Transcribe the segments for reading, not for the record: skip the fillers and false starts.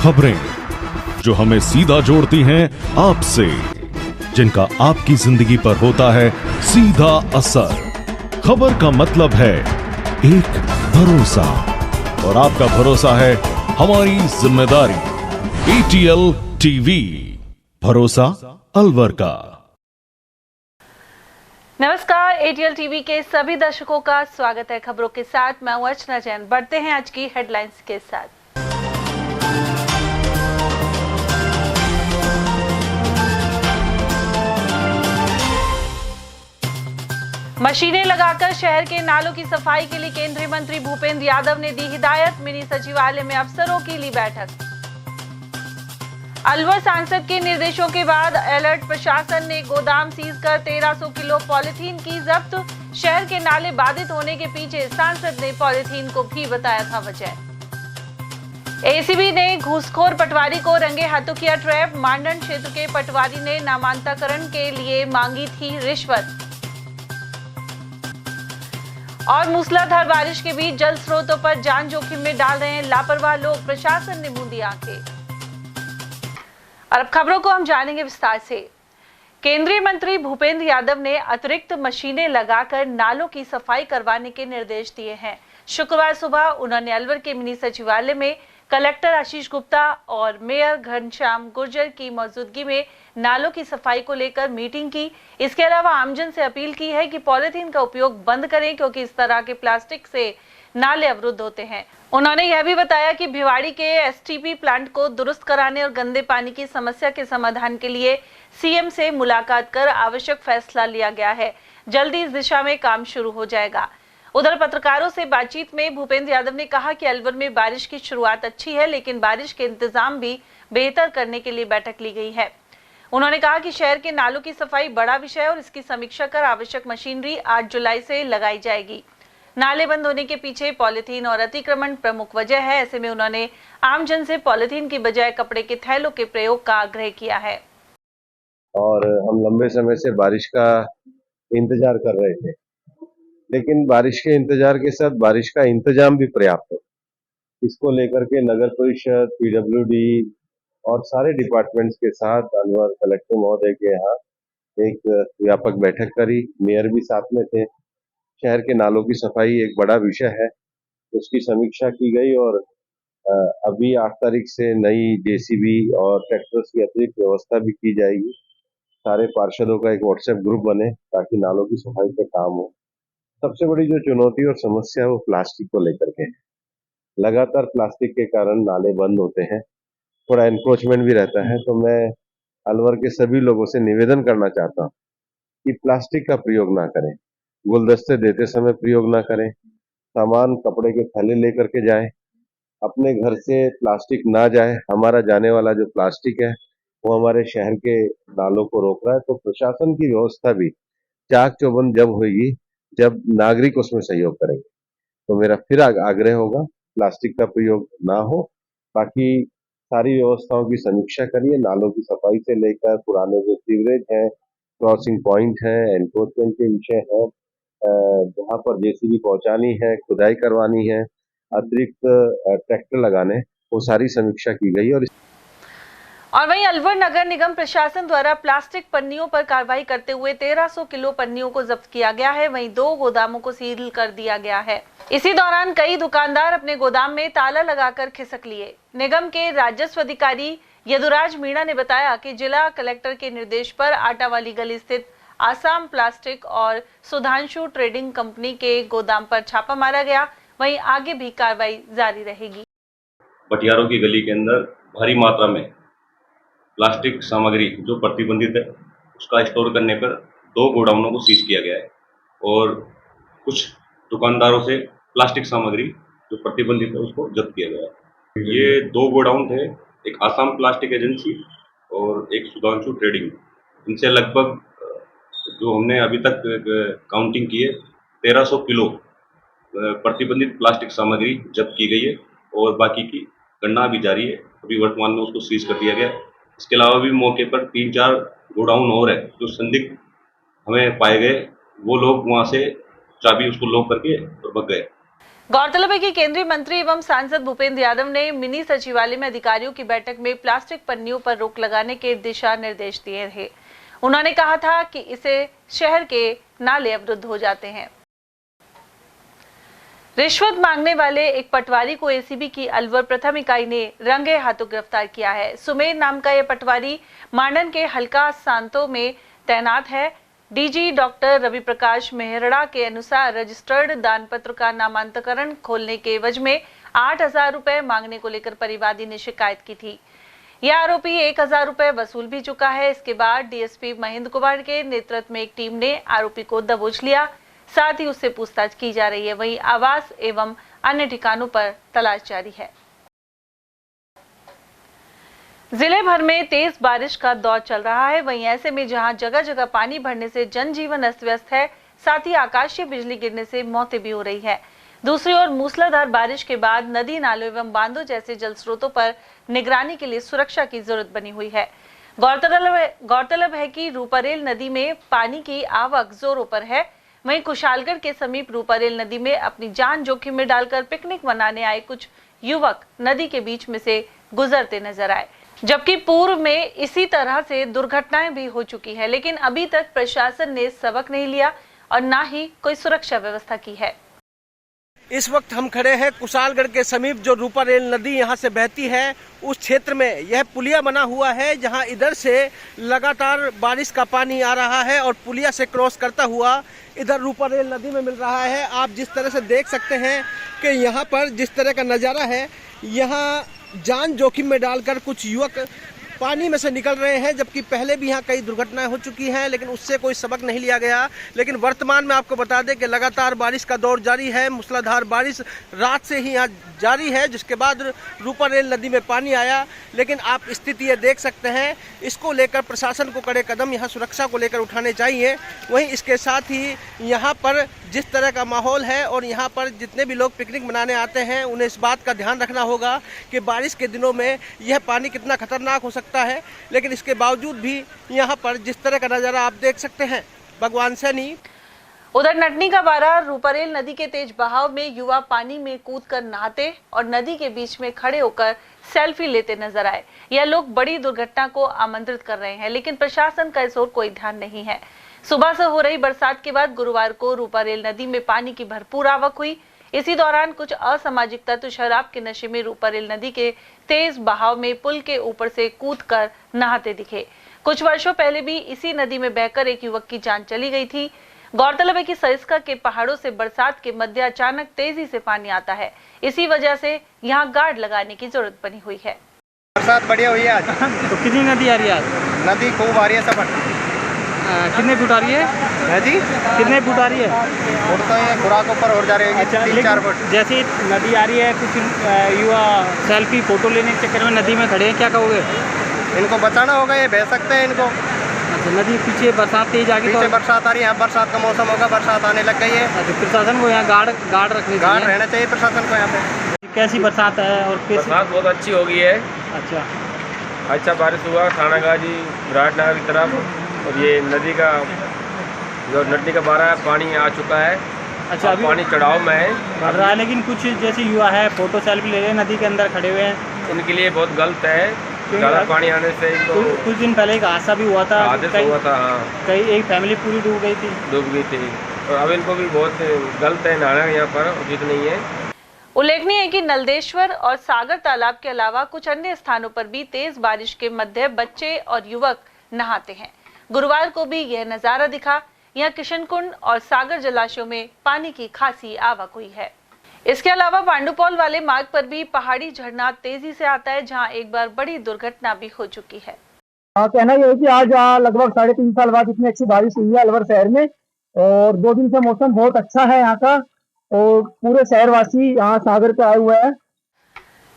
खबरें जो हमें सीधा जोड़ती हैं आपसे, जिनका आपकी जिंदगी पर होता है सीधा असर। खबर का मतलब है एक भरोसा, और आपका भरोसा है हमारी जिम्मेदारी। ATL टीवी, भरोसा अलवर का। नमस्कार, ATL टीवी के सभी दर्शकों का स्वागत है। खबरों के साथ मैं हूं अर्चना जैन। बढ़ते हैं आज की हेडलाइंस के साथ। मशीनें लगाकर शहर के नालों की सफाई के लिए केंद्रीय मंत्री भूपेंद्र यादव ने दी हिदायत। मिनी सचिवालय में अफसरों की ली बैठक। अलवर सांसद के निर्देशों के बाद अलर्ट, प्रशासन ने गोदाम सीज कर 1300 किलो पॉलीथीन की जब्त। शहर के नाले बाधित होने के पीछे सांसद ने पॉलीथीन को भी बताया था वजह। ACB ने घूसखोर पटवारी को रंगे हाथों किया ट्रैप। मांडन क्षेत्र के पटवारी ने नामांतरण के लिए मांगी थी रिश्वत। और मूसलाधार बारिश के बीच जल स्रोतों पर जान जोखिम में डाल रहे हैं लापरवाह लोग, प्रशासन ने मूंदी आंखें। और अब खबरों को हम जानेंगे विस्तार से। केंद्रीय मंत्री भूपेंद्र यादव ने अतिरिक्त मशीनें लगाकर नालों की सफाई करवाने के निर्देश दिए हैं। शुक्रवार सुबह उन्होंने अलवर के मिनी सचिवालय में कलेक्टर आशीष गुप्ता और मेयर घनश्याम गुर्जर की मौजूदगी में नालों की सफाई को लेकर मीटिंग की। इसके अलावा आमजन से अपील की है कि पॉलीथीन का उपयोग बंद करें, क्योंकि इस तरह के प्लास्टिक से नाले अवरुद्ध होते हैं। उन्होंने यह भी बताया कि भिवाड़ी के STP प्लांट को दुरुस्त कराने और गंदे पानी की समस्या के समाधान के लिए CM से मुलाकात कर आवश्यक फैसला लिया गया है। जल्दी इस दिशा में काम शुरू हो जाएगा। उधर पत्रकारों से बातचीत में भूपेंद्र यादव ने कहा कि अलवर में बारिश की शुरुआत अच्छी है, लेकिन बारिश के इंतजाम भी बेहतर करने के लिए बैठक ली गई है। उन्होंने कहा कि शहर के नालों की सफाई बड़ा विषय है और इसकी समीक्षा कर आवश्यक मशीनरी 8 जुलाई से लगाई जाएगी। नाले बंद होने के पीछे पॉलीथीन और अतिक्रमण प्रमुख वजह है। ऐसे में उन्होंने आमजन से पॉलीथीन की बजाय कपड़े के थैलों के प्रयोग का आग्रह किया है। और हम लंबे समय से बारिश का इंतजार कर रहे थे, लेकिन बारिश के इंतजार के साथ बारिश का इंतजाम भी पर्याप्त हो। इसको लेकर के नगर परिषद, PWD और सारे डिपार्टमेंट्स के साथ अलवर कलेक्टर महोदय के यहाँ एक व्यापक बैठक करी। मेयर भी साथ में थे। शहर के नालों की सफाई एक बड़ा विषय है, उसकी समीक्षा की गई और अभी 8 तारीख से नई JCB और ट्रैक्टर्स की अतिरिक्त व्यवस्था भी की जाएगी। सारे पार्षदों का एक WhatsApp ग्रुप बने ताकि नालों की सफाई पे काम हो। सबसे बड़ी जो चुनौती और समस्या है वो प्लास्टिक को लेकर के है। लगातार प्लास्टिक के कारण नाले बंद होते हैं, थोड़ा एनक्रोचमेंट भी रहता है। तो मैं अलवर के सभी लोगों से निवेदन करना चाहता हूँ कि प्लास्टिक का प्रयोग ना करें, गुलदस्ते देते समय प्रयोग ना करें, सामान कपड़े के थैले लेकर के जाएं, अपने घर से प्लास्टिक ना जाए। हमारा जाने वाला जो प्लास्टिक है वो हमारे शहर के नालों को रोक रहा है। तो प्रशासन की व्यवस्था भी चाक चौबंद जब होगी जब नागरिक उसमें सहयोग करेंगे। तो मेरा फिर आग्रह होगा प्लास्टिक का प्रयोग ना हो। बाकी सारी व्यवस्थाओं की समीक्षा करिए, नालों की सफाई से लेकर पुराने जो सीवरेज है, क्रॉसिंग पॉइंट है, एनक्रोचमेंट के विषय है, जहाँ पर JCB पहुंचानी है, खुदाई करवानी है, अतिरिक्त ट्रैक्टर लगाने, वो सारी समीक्षा की गई। और वहीं अलवर नगर निगम प्रशासन द्वारा प्लास्टिक पन्नियों पर कार्रवाई करते हुए 1300 किलो पन्नियों को जब्त किया गया है। वहीं 2 गोदामों को सील कर दिया गया है। इसी दौरान कई दुकानदार अपने गोदाम में ताला लगाकर खिसक लिए। निगम के राजस्व अधिकारी यदुराज मीणा ने बताया कि जिला कलेक्टर के निर्देश पर आटावाली गली स्थित आसाम प्लास्टिक और सुधांशु ट्रेडिंग कंपनी के गोदाम पर छापा मारा गया। वहीं आगे भी कार्रवाई जारी रहेगी। बटियारों की गली के अंदर भारी मात्रा में प्लास्टिक सामग्री जो प्रतिबंधित है उसका स्टोर करने पर 2 गोडाउनों को सीज किया गया है और कुछ दुकानदारों से प्लास्टिक सामग्री जो प्रतिबंधित है उसको जब्त किया गया है। ये 2 गोडाउन थे, एक आसाम प्लास्टिक एजेंसी और एक सुधांशु ट्रेडिंग। इनसे लगभग जो हमने अभी तक काउंटिंग की है 1300 किलो प्रतिबंधित प्लास्टिक सामग्री जब्त की गई है और बाकी की गणना भी जारी है। अभी वर्तमान में उसको सीज कर दिया गया है। इसके अलावा भी मौके पर 3-4 गोडाउन और है जो संदिग्ध हमें पाए गए। वो लोग वहां से चाबी उसको लॉक करके और भाग गए। गौरतलब है कि केंद्रीय मंत्री एवं सांसद भूपेंद्र यादव ने मिनी सचिवालय में अधिकारियों की बैठक में प्लास्टिक पन्नियों पर रोक लगाने के दिशा निर्देश दिए थे। उन्होंने कहा था कि इससे शहर के नाले अवरुद्ध हो जाते हैं। रिश्वत मांगने वाले एक पटवारी को एसीबी की अलवर प्रथम इकाई ने रंगे हाथों गिरफ्तार किया है। सुमेर नाम का यह पटवारी मांडन के हल्का सांतो में तैनात है। डीजी डॉक्टर रवि प्रकाश मेहरड़ा के अनुसार रजिस्टर्ड दानपत्र का नामांतरण खोलने के एवज में 8,000 रुपए मांगने को लेकर परिवादी ने शिकायत की थी। यह आरोपी 1,000 रुपए वसूल भी चुका है। इसके बाद डीएसपी महेंद्र कुमार के नेतृत्व में एक टीम ने आरोपी को दबोच लिया, साथ ही उससे पूछताछ की जा रही है। वहीं आवास एवं अन्य ठिकानों पर तलाश जारी है। जिले भर में तेज बारिश का दौर चल रहा है। वहीं ऐसे में जहां जगह जगह पानी भरने से जनजीवन अस्त व्यस्त है, साथ ही आकाशीय बिजली गिरने से मौतें भी हो रही है। दूसरी ओर मूसलाधार बारिश के बाद नदी नालों एवं बांधों जैसे जल स्रोतों पर निगरानी के लिए सुरक्षा की जरूरत बनी हुई है। गौरतलब है कि रूपारेल नदी में पानी की आवक जोरों पर है। वहीं कुशालगढ़ के समीप रूपारेल नदी में अपनी जान जोखिम में डालकर पिकनिक मनाने आए कुछ युवक नदी के बीच में से गुजरते नजर आए, जबकि पूर्व में इसी तरह से दुर्घटनाएं भी हो चुकी है, लेकिन अभी तक प्रशासन ने सबक नहीं लिया और ना ही कोई सुरक्षा व्यवस्था की है। इस वक्त हम खड़े हैं कुशालगढ़ के समीप, जो रूपारेल नदी यहां से बहती है उस क्षेत्र में। यह पुलिया बना हुआ है जहां इधर से लगातार बारिश का पानी आ रहा है और पुलिया से क्रॉस करता हुआ इधर रूपारेल नदी में मिल रहा है। आप जिस तरह से देख सकते हैं कि यहाँ पर जिस तरह का नज़ारा है, यहाँ जान जोखिम में डालकर कुछ युवक पानी में से निकल रहे हैं, जबकि पहले भी यहाँ कई दुर्घटनाएं हो चुकी हैं, लेकिन उससे कोई सबक नहीं लिया गया। लेकिन वर्तमान में आपको बता दें कि लगातार बारिश का दौर जारी है। मूसलाधार बारिश रात से ही यहाँ जारी है, जिसके बाद रूपारेल नदी में पानी आया। लेकिन आप स्थिति ये देख सकते हैं, इसको लेकर प्रशासन को कड़े कदम यहाँ सुरक्षा को लेकर उठाने चाहिए। वहीं इसके साथ ही यहाँ पर जिस तरह का माहौल है और यहाँ पर जितने भी लोग पिकनिक मनाने आते हैं, उन्हें इस बात का ध्यान रखना होगा कि बारिश के दिनों में यह पानी कितना खतरनाक हो सकता है। लेकिन इसके बावजूद भी यहाँ पर जिस तरह का नज़ारा आप देख सकते हैं, भगवान सैनी। उधर नटनी का बारा रूपारेल नदी के तेज बहाव में युवा पानी में कूदकर नहाते और नदी के बीच में खड़े होकर सेल्फी लेते नजर आए। यह लोग बड़ी दुर्घटना को आमंत्रित कर रहे हैं, लेकिन प्रशासन का इस ओर कोई ध्यान नहीं है। सुबह से हो रही बरसात के बाद गुरुवार को रूपारेल नदी में पानी की भरपूर आवक हुई। इसी दौरान कुछ असामाजिक तत्व शराब के नशे में रूपारेल नदी के तेज बहाव में पुल के ऊपर से कूदकर नहाते दिखे। कुछ वर्षों पहले भी इसी नदी में बहकर एक युवक की जान चली गई थी। गौरतलब है कि सरिस्का के पहाड़ों से बरसात के मध्य अचानक तेजी से पानी आता है। इसी वजह से यहाँ गार्ड लगाने की जरूरत बनी हुई है। बरसात बढ़िया हुई है आज। तो कितनी नदी आ रही है आज? नदी खूब आ रही है सब। कितने फुट आ रही है जी? कितने फुट आ रही है? फुट तो ये खुराक ऊपर और जा रही है। अच्छा, 3-4 फुट। जैसे नदी आ रही है, कुछ युवा सेल्फी फोटो लेने के चक्कर में नदी में खड़े हैं, क्या कहोगे? इनको बचाना होगा, ये बह सकते हैं इनको। अच्छा, नदी पीछे बरसात तेज आ गई, पीछे बरसात आ रही है, यहाँ बरसात का मौसम होगा, बरसात आने लग गई है। अच्छा, प्रशासन को यहाँ गार्ड रखने गार्ड रहना चाहिए प्रशासन को यहाँ पे। कैसी बरसात है और बरसात बहुत अच्छी हो गई है। अच्छा बारिश हुआ थाना गाजी विराटनगर की तरफ, और ये नदी का जो नटनी का बारा है पानी आ चुका है। अच्छा, अभी पानी चढ़ाव में है, बढ़ रहा है, लेकिन कुछ जैसे युवा है फोटो सेल्फी ले रहे हैं, नदी के अंदर खड़े हुए हैं, उनके लिए बहुत गलत है। ज़्यादा पानी आने से कुछ दिन पहले एक हादसा भी हुआ था। हादसा हुआ था, हाँ, कई एक फैमिली पूरी डूब गई थी। और अब इनको भी बहुत गलत है, नहाना यहाँ पर उचित नहीं है। उल्लेखनीय है कि नलदेश्वर और सागर तालाब के अलावा कुछ अन्य स्थानों पर भी तेज बारिश के मध्य बच्चे और युवक नहाते हैं। गुरुवार को भी यह नजारा दिखा। यहाँ किशनकुंड और सागर जलाशयों में पानी की खासी आवक हुई है। इसके अलावा पांडुपौल वाले मार्ग पर भी पहाड़ी झरना तेजी से आता है, जहां एक बार बड़ी दुर्घटना भी हो चुकी है। कहना यह है कि आज लगभग 3.5 साल बाद इतनी अच्छी बारिश हुई है अलवर शहर में, और 2 दिन से मौसम बहुत अच्छा है यहाँ का, और पूरे शहरवासी यहाँ सागर पे आए हुए हैं।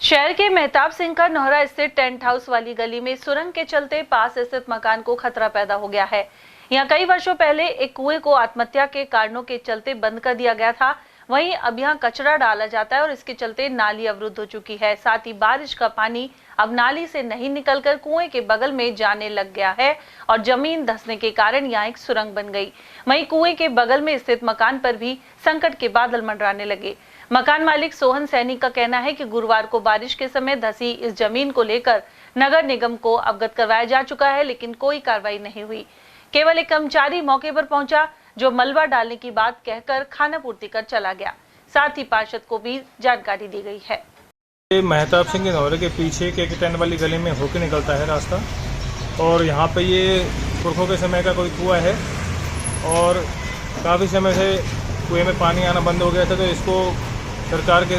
शहर के मेहताब सिंह का नोहरा स्थित टेंट हाउस वाली गली में सुरंग के चलते पास स्थित मकान को खतरा पैदा हो गया है। यहाँ कई वर्षों पहले एक कुएं को आत्महत्या के कारणों के चलते बंद कर दिया गया था। वहीं अब यहाँ कचरा डाला जाता है और इसके चलते नाली अवरुद्ध हो चुकी है। साथ ही बारिश का पानी अब नाली से नहीं निकलकर कुएं के बगल में जाने लग गया है और जमीन धंसने के कारण यहाँ एक सुरंग बन गई। वहीं कुएं के बगल में स्थित मकान पर भी संकट के बादल मंडराने लगे। मकान मालिक सोहन सैनी का कहना है कि गुरुवार को बारिश के समय धसी इस जमीन को लेकर नगर निगम को अवगत करवाया जा चुका है, लेकिन कोई कार्रवाई नहीं हुई। केवल एक कर्मचारी मौके पर पहुंचा जो मलबा डालने की बात कहकर खाना पूर्ति कर चला गया। साथ ही पार्षद को भी जानकारी दी गई है। महताब सिंह के नौरे के पीछे के टेंट वाली गली में होके निकलता है रास्ता, और यहाँ पे ये पुरखों के समय का कोई कुआं है और काफ़ी समय से कुएं में पानी आना बंद हो गया था, तो इसको सरकार के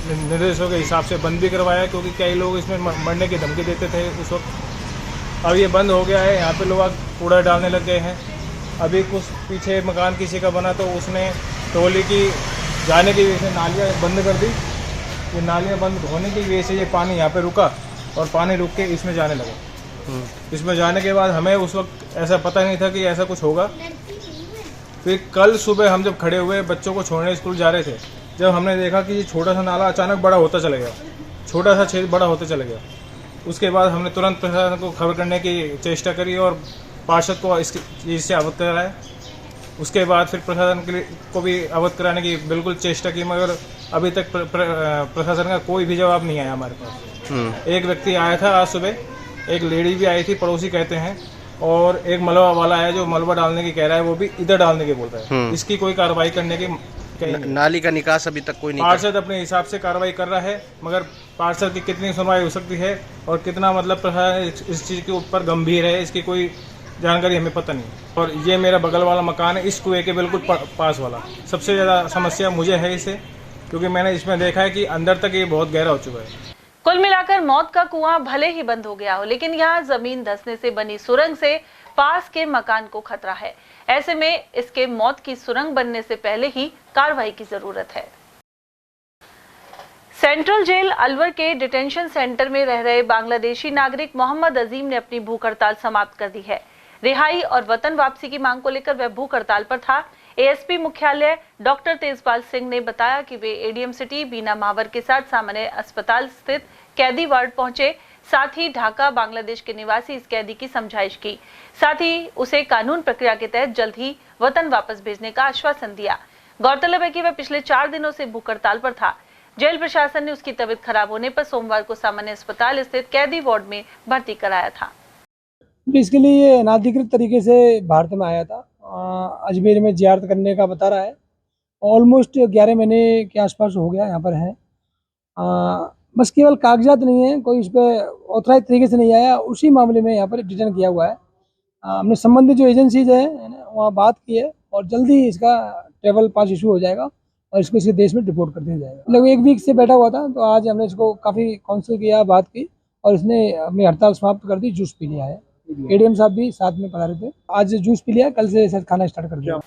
निर्देशों के हिसाब से बंद भी करवाया, क्योंकि कई लोग इसमें मरने की धमकी देते थे उस वक्त। अब ये बंद हो गया है, यहाँ पे लोग कूड़ा डालने लग गए हैं। अभी कुछ पीछे मकान किसी का बना तो उसने टोली की जाने की वजह से नालियाँ बंद कर दी। ये नालियाँ बंद होने की वजह से ये पानी यहाँ पे रुका और पानी रुक के इसमें जाने लगा। इसमें जाने के बाद हमें उस वक्त ऐसा पता नहीं था कि ऐसा कुछ होगा। फिर कल सुबह हम जब खड़े हुए बच्चों को छोड़ने स्कूल जा रहे थे, जब हमने देखा कि ये छोटा सा नाला अचानक बड़ा होता चला गया, छोटा सा छेद बड़ा होता चला गया। उसके बाद हमने तुरंत प्रशासन को खबर करने की चेष्टा करी और पार्षद को इस चीज़ से अवगत कराया। उसके बाद फिर प्रशासन को भी अवगत कराने की बिल्कुल चेष्टा की, मगर अभी तक प्रशासन का कोई भी जवाब नहीं आया हमारे पास। एक व्यक्ति आया था आज सुबह, एक लेडी भी आई थी, पड़ोसी कहते हैं, और एक मलबा वाला है जो मलबा डालने की कह रहा है, वो भी इधर डालने की बोल रहा है। इसकी कोई कार्रवाई करने की नाली का निकास अभी तक कोई नहीं। पार्षद अपने हिसाब से कार्रवाई कर रहा है, मगर पार्षद की कितनी सुनवाई हो सकती है और कितना मतलब प्रशासन इस चीज़ के ऊपर गंभीर है, इसकी कोई जानकारी हमें पता नहीं। और ये मेरा बगल वाला मकान है, इस कुएं के बिल्कुल पास वाला। सबसे ज़्यादा समस्या मुझे है इसे, क्योंकि मैंने इसमें देखा है कि अंदर तक ये बहुत गहरा हो चुका है। कुल मिलाकर मौत का कुआं भले ही बंद हो गया हो, लेकिन यहाँ जमीन धंसने से बनी सुरंग से पास के मकान को खतरा है। ऐसे में इसके मौत की सुरंग बनने से पहले ही कार्रवाई की जरूरत है। सेंट्रल जेल अलवर के डिटेंशन सेंटर में रह रहे बांग्लादेशी नागरिक मोहम्मद अजीम ने अपनी भूख हड़ताल समाप्त कर दी है। रिहाई और वतन वापसी की मांग को लेकर वह भूख हड़ताल पर था। एएसपी मुख्यालय डॉक्टर तेजपाल सिंह ने बताया कि वे एडीएम सिटी बीना मावर के साथ सामान्य अस्पताल स्थित कैदी वार्ड पहुंचे। साथ ही ढाका बांग्लादेश के निवासी इस कैदी की समझाइश की, साथ ही उसे कानून प्रक्रिया के तहत जल्द ही वतन वापस भेजने का आश्वासन दिया। गौरतलब है कि वह पिछले 4 दिनों से भूख हड़ताल पर था। जेल प्रशासन ने उसकी तबीयत खराब होने पर सोमवार को सामान्य अस्पताल स्थित कैदी वार्ड में भर्ती कराया था। इसके लिए ये अनाधिकृत तरीके से भारत में आया था, अजमेर में जियारत करने का बता रहा है। ऑलमोस्ट 11 महीने के आसपास हो गया यहाँ पर है। बस केवल कागजात नहीं है, कोई इस पर ऑथराइज तरीके से नहीं आया, उसी मामले में यहाँ पर डिटेन किया हुआ है। हमने संबंधित जो एजेंसीज है वहाँ बात की है और जल्दी इसका ट्रेवल पास इशू हो जाएगा और इसको इसी देश में डिपोर्ट कर दिया जाएगा। लगभग 1 वीक से बैठा हुआ था, तो आज हमने इसको काफ़ी काउंसिल किया, बात की और इसने अपनी हड़ताल समाप्त कर दी, जूस पी लिया है। एडीएम साहब भी साथ में पधारे थे, आज जूस पी लिया, कल से खाना स्टार्ट कर दिया।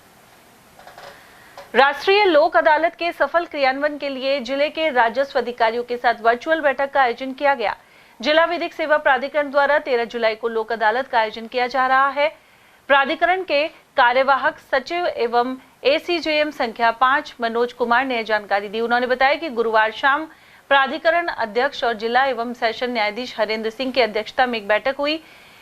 राष्ट्रीय लोक अदालत के सफल क्रियान्वयन के लिए जिले के राजस्व अधिकारियों के साथ वर्चुअल बैठक का आयोजन किया गया। जिला विधिक सेवा प्राधिकरण द्वारा 13 जुलाई को लोक अदालत का आयोजन किया जा रहा है। प्राधिकरण के कार्यवाहक सचिव एवं एसीजेएम संख्या 5 मनोज कुमार ने जानकारी दी। उन्होंने बताया कि गुरुवार शाम प्राधिकरण अध्यक्ष और जिला एवं सेशन न्यायाधीश हरेंद्र सिंह की अध्यक्षता में एक बैठक हुई।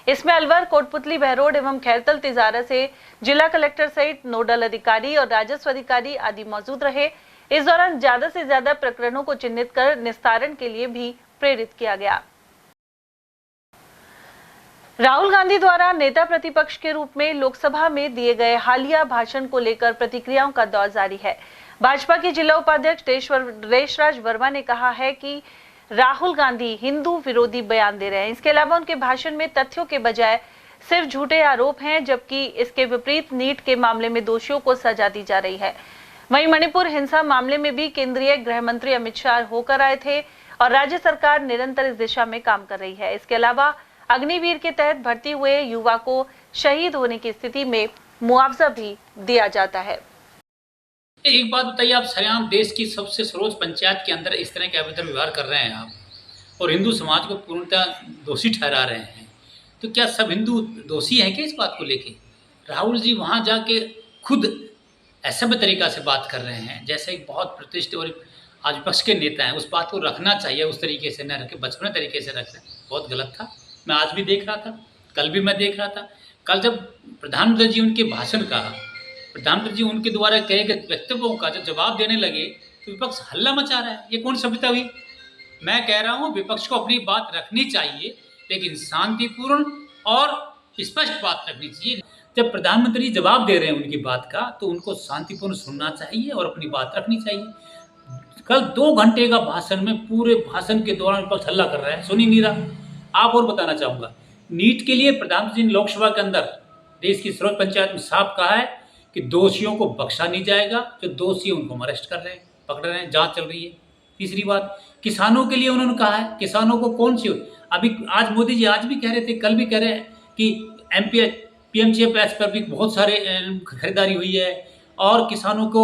इसमें अलवर, कोटपुतली, बहरोड एवं खैरतल, तिजारा से जिला कलेक्टर सहित नोडल अधिकारी और राजस्व अधिकारी आदि मौजूद रहे। इस दौरान ज्यादा से ज्यादा प्रकरणों को चिन्हित कर निस्तारण के लिए भी प्रेरित किया गया। राहुल गांधी द्वारा नेता प्रतिपक्ष के रूप में लोकसभा में दिए गए हालिया भाषण को लेकर प्रतिक्रियाओं का दौर जारी है। भाजपा के जिला उपाध्यक्ष देशराज वर्मा ने कहा है कि राहुल गांधी हिंदू विरोधी बयान दे रहे हैं। इसके अलावा उनके भाषण में तथ्यों के बजाय सिर्फ झूठे आरोप हैं, जबकि इसके विपरीत नीट के मामले में दोषियों को सजा दी जा रही है। वहीं मणिपुर हिंसा मामले में भी केंद्रीय गृह मंत्री अमित शाह होकर आए थे और राज्य सरकार निरंतर इस दिशा में काम कर रही है। इसके अलावा अग्निवीर के तहत भर्ती हुए युवा को शहीद होने की स्थिति में मुआवजा भी दिया जाता है। एक बात बताइए, आप सरेआम देश की सबसे सर्वोच्च पंचायत के अंदर इस तरह के अभद्र व्यवहार कर रहे हैं आप और हिंदू समाज को पूर्णतः दोषी ठहरा रहे हैं, तो क्या सब हिंदू दोषी हैं क्या इस बात को लेके? राहुल जी वहाँ जाके खुद असभ्य तरीका से बात कर रहे हैं, जैसे एक बहुत प्रतिष्ठित और आज विपक्ष के नेता हैं। उस बात को रखना चाहिए, उस तरीके से न रखे, बचपने तरीके से रख रहे हैं, बहुत गलत था। मैं आज भी देख रहा था, कल भी मैं देख रहा था। कल जब प्रधानमंत्री जी उनके भाषण का, प्रधानमंत्री जी उनके द्वारा कहे गए वक्तव्यों का जब जवाब देने लगे तो विपक्ष हल्ला मचा रहा है। ये कौन सभ्यता हुई? मैं कह रहा हूँ विपक्ष को अपनी बात रखनी चाहिए, लेकिन शांतिपूर्ण और स्पष्ट बात रखनी चाहिए। जब प्रधानमंत्री जवाब दे रहे हैं उनकी बात का, तो उनको शांतिपूर्ण सुनना चाहिए और अपनी बात रखनी चाहिए। कल 2 घंटे का भाषण में पूरे भाषण के दौरान विपक्ष हल्ला कर रहा है, सुन ही नहीं रहा। आप और बताना चाहूँगा, नीट के लिए प्रधानमंत्री ने लोकसभा के अंदर देश की सर्वोच्च पंचायत में साफ कहा है कि दोषियों को बख्शा नहीं जाएगा, जो दोषी है उनको हम अरेस्ट कर रहे हैं, पकड़ रहे हैं, जांच चल रही है। तीसरी बात, किसानों के लिए उन्होंने कहा है, किसानों को कौन सी, अभी आज मोदी जी आज भी कह रहे थे, कल भी कह रहे हैं कि PMCF पर भी बहुत सारे खरीदारी हुई है और किसानों को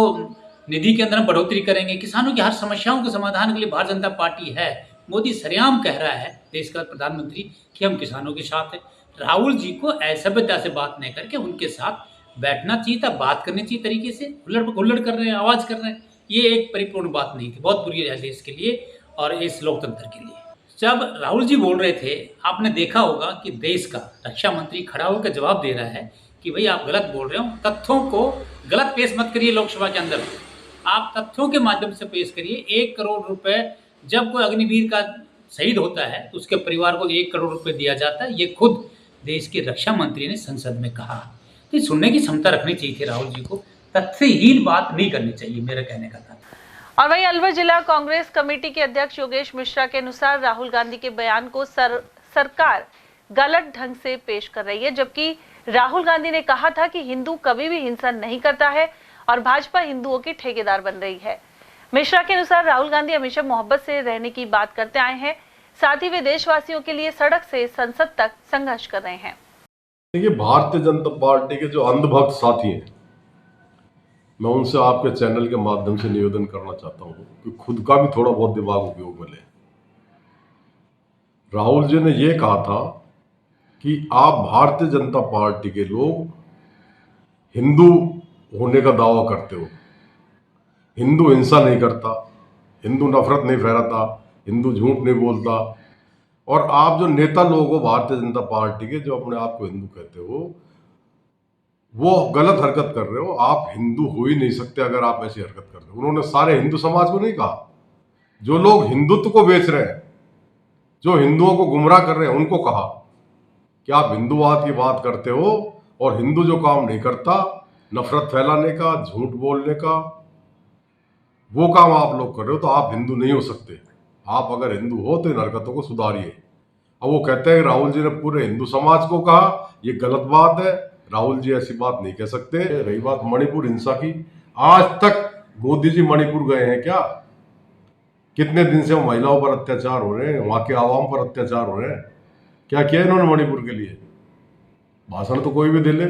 निधि के अंदर हम बढ़ोतरी करेंगे। किसानों की हर समस्याओं के समाधान के लिए भारतीय जनता पार्टी है। मोदी सरेआम कह रहा है देश का प्रधानमंत्री कि हम किसानों के साथ हैं। राहुल जी को असभ्यता से बात नहीं करके उनके साथ बैठना चाहिए था, बात करनी चाहिए तरीके से। हुल्लड़ कर रहे हैं, आवाज़ कर रहे हैं, ये एक परिपूर्ण बात नहीं थी, बहुत बुरी है देश के लिए और इस लोकतंत्र के लिए। जब राहुल जी बोल रहे थे, आपने देखा होगा कि देश का रक्षा मंत्री खड़ा होकर जवाब दे रहा है कि भाई आप गलत बोल रहे हो, तथ्यों को गलत पेश मत करिए। लोकसभा के अंदर आप तथ्यों के माध्यम से पेश करिए। 1 करोड़ रुपए जब कोई अग्निवीर का शहीद होता है तो उसके परिवार को 1 करोड़ रुपए दिया जाता है। ये खुद देश के रक्षा मंत्री ने संसद में कहा। तो सुनने की क्षमता रखनी चाहिए थी राहुल जी को, तथ्यहीन बात नहीं करनी चाहिए, मेरा कहने का था। और वहीं अलवर जिला कांग्रेस कमेटी के अध्यक्ष योगेश मिश्रा के अनुसार राहुल गांधी के बयान को सरकार गलत ढंग से पेश कर रही है, जबकि राहुल गांधी ने कहा था कि हिंदू कभी भी हिंसा नहीं करता है और भाजपा हिंदुओं की ठेकेदार बन रही है। मिश्रा के अनुसार राहुल गांधी हमेशा मोहब्बत से रहने की बात करते आए हैं, साथ ही वे देशवासियों के लिए सड़क से संसद तक संघर्ष कर रहे हैं। देखिए, भारतीय जनता पार्टी के जो अंधभक्त साथी हैं, मैं उनसे आपके चैनल के माध्यम से निवेदन करना चाहता हूं कि खुद का भी थोड़ा बहुत दिमाग उपयोग में लें। राहुल जी ने यह कहा था कि आप भारतीय जनता पार्टी के लोग हिंदू होने का दावा करते हो। हिंदू हिंसा नहीं करता, हिंदू नफरत नहीं फैलाता, हिंदू झूठ नहीं बोलता। और आप जो नेता लोग हो भारतीय जनता पार्टी के, जो अपने आप को हिंदू कहते हो, वो गलत हरकत कर रहे हो। आप हिंदू हो ही नहीं सकते अगर आप ऐसी हरकत करते हो। उन्होंने सारे हिंदू समाज को नहीं कहा, जो लोग हिंदुत्व को बेच रहे हैं, जो हिंदुओं को गुमराह कर रहे हैं, उनको कहा कि आप हिंदूवाद की बात करते हो और हिंदू जो काम नहीं करता, नफरत फैलाने का, झूठ बोलने का, वो काम आप लोग कर रहे हो, तो आप हिंदू नहीं हो सकते। आप अगर हिंदू हो तो इन हरकतों को सुधारिए। अब वो कहते हैं राहुल जी ने पूरे हिंदू समाज को कहा, ये गलत बात है। राहुल जी ऐसी बात नहीं कह सकते। रही बात मणिपुर हिंसा की, आज तक मोदी जी मणिपुर गए हैं क्या? कितने दिन से महिलाओं पर अत्याचार हो रहे हैं, वहां के आवाम पर अत्याचार हो रहे हैं, क्या किया इन्होंने मणिपुर के लिए? भाषण तो कोई भी दे ले।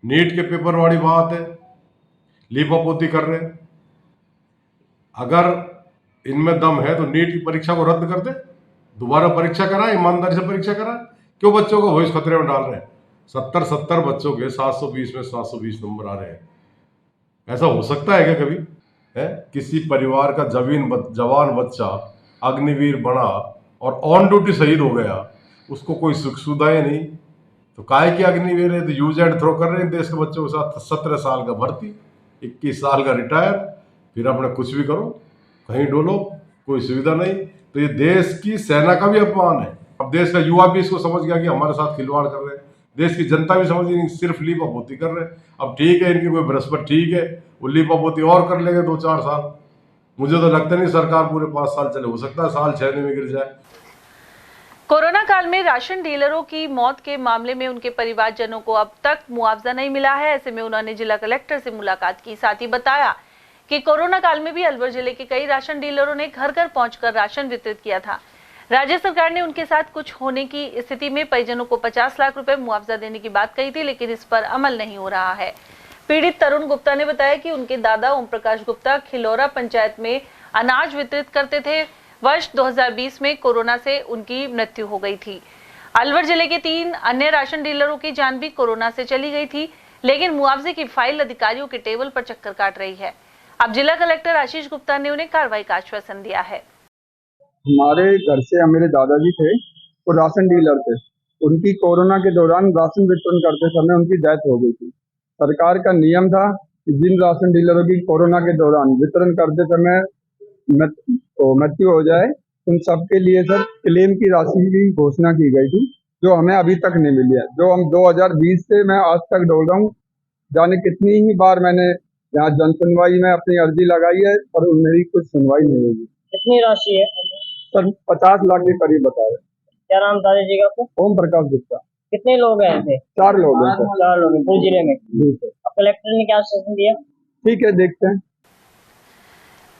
नीट के पेपर वाली बात है, लीपापोती कर रहे हैं। अगर इनमें दम है तो नीट की परीक्षा को रद्द कर दे, दोबारा परीक्षा कराएं, ईमानदारी से परीक्षा कराएं। क्यों बच्चों को भविष्य खतरे में डाल रहे हैं? 70 बच्चों के 720 में 720 नंबर आ रहे हैं। ऐसा हो सकता है क्या कभी? है किसी परिवार का जवान बच्चा अग्निवीर बना और ऑन ड्यूटी शहीद हो गया, उसको कोई सुख सुविधा ही नहीं, तो काहे की अग्निवीर है? तो यूज एंड थ्रो कर रहे हैं देश के बच्चों के साथ। 17 साल का भर्ती, 21 साल का रिटायर, फिर अपना कुछ भी करो, कहीं डोलो, कोई सुविधा नहीं। तो ये देश की सेना का भी अपमान है। अब देश का युवा भी इसको समझ गया कि हमारे साथ खिलवाड़ कर रहे हैं, देश की जनता भी समझ गई सिर्फ लीपापोती कर रहे हैं। अब ठीक है, इनकी कोई बृहस्पति ठीक है, वो लीपापोती और कर लेंगे 2-4 साल। मुझे तो लगता नहीं सरकार पूरे 5 साल चले, हो सकता है साल 6 में गिर जाए। कोरोना काल में राशन डीलरों की मौत के मामले में उनके परिवारजनों को अब तक मुआवजा नहीं मिला है। ऐसे में उन्होंने जिला कलेक्टर से मुलाकात की, साथ ही बताया कि कोरोना काल में भी अलवर जिले के कई राशन डीलरों ने घर घर पहुंचकर राशन वितरित किया था। राज्य सरकार ने उनके साथ कुछ होने की स्थिति में परिजनों को 50 लाख रुपए मुआवजा देने की बात कही थी, लेकिन इस पर अमल नहीं हो रहा है। पीड़ित तरुण गुप्ता ने बताया कि उनके दादा ओम प्रकाश गुप्ता खिलौरा पंचायत में अनाज वितरित करते थे। वर्ष 2020 में कोरोना से उनकी मृत्यु हो गई थी। अलवर जिले के 3 अन्य राशन डीलरों की जान भी कोरोना से चली गई थी, लेकिन मुआवजे की फाइल अधिकारियों के टेबल पर चक्कर काट रही है। अब जिला कलेक्टर आशीष गुप्ता ने उन्हें कार्रवाई का आश्वासन दिया है। हमारे घर से मेरे दादाजी थे, वो राशन डीलर थे। उनकी कोरोना के दौरान राशन वितरण करते समय उनकी डेथ हो गई थी। सरकार का नियम था जिन राशन डीलरों की कोरोना के दौरान वितरण करते समय मृत्यु हो जाए, उन सबके लिए सर क्लेम की राशि की घोषणा की गई थी, जो हमें अभी तक नहीं मिली है। जो हम 2020 से मैं आज तक डोल रहा हूँ, जाने कितनी ही बार मैंने यहाँ जन सुनवाई में अपनी अर्जी लगाई है, पर मेरी कुछ सुनवाई नहीं हुई। कितनी राशि है सर 50 लाख के करीब बता रहे। क्या नाम दादाजी का आपको? ओम प्रकाश गुप्ता। कितने लोग हैं ऐसे? 4 लोग हैं सर। 4 लोग हैं पूरे जिले में? जी सर। अब कलेक्टर ने क्या आश्वासन दिया? ठीक है, देखते हैं।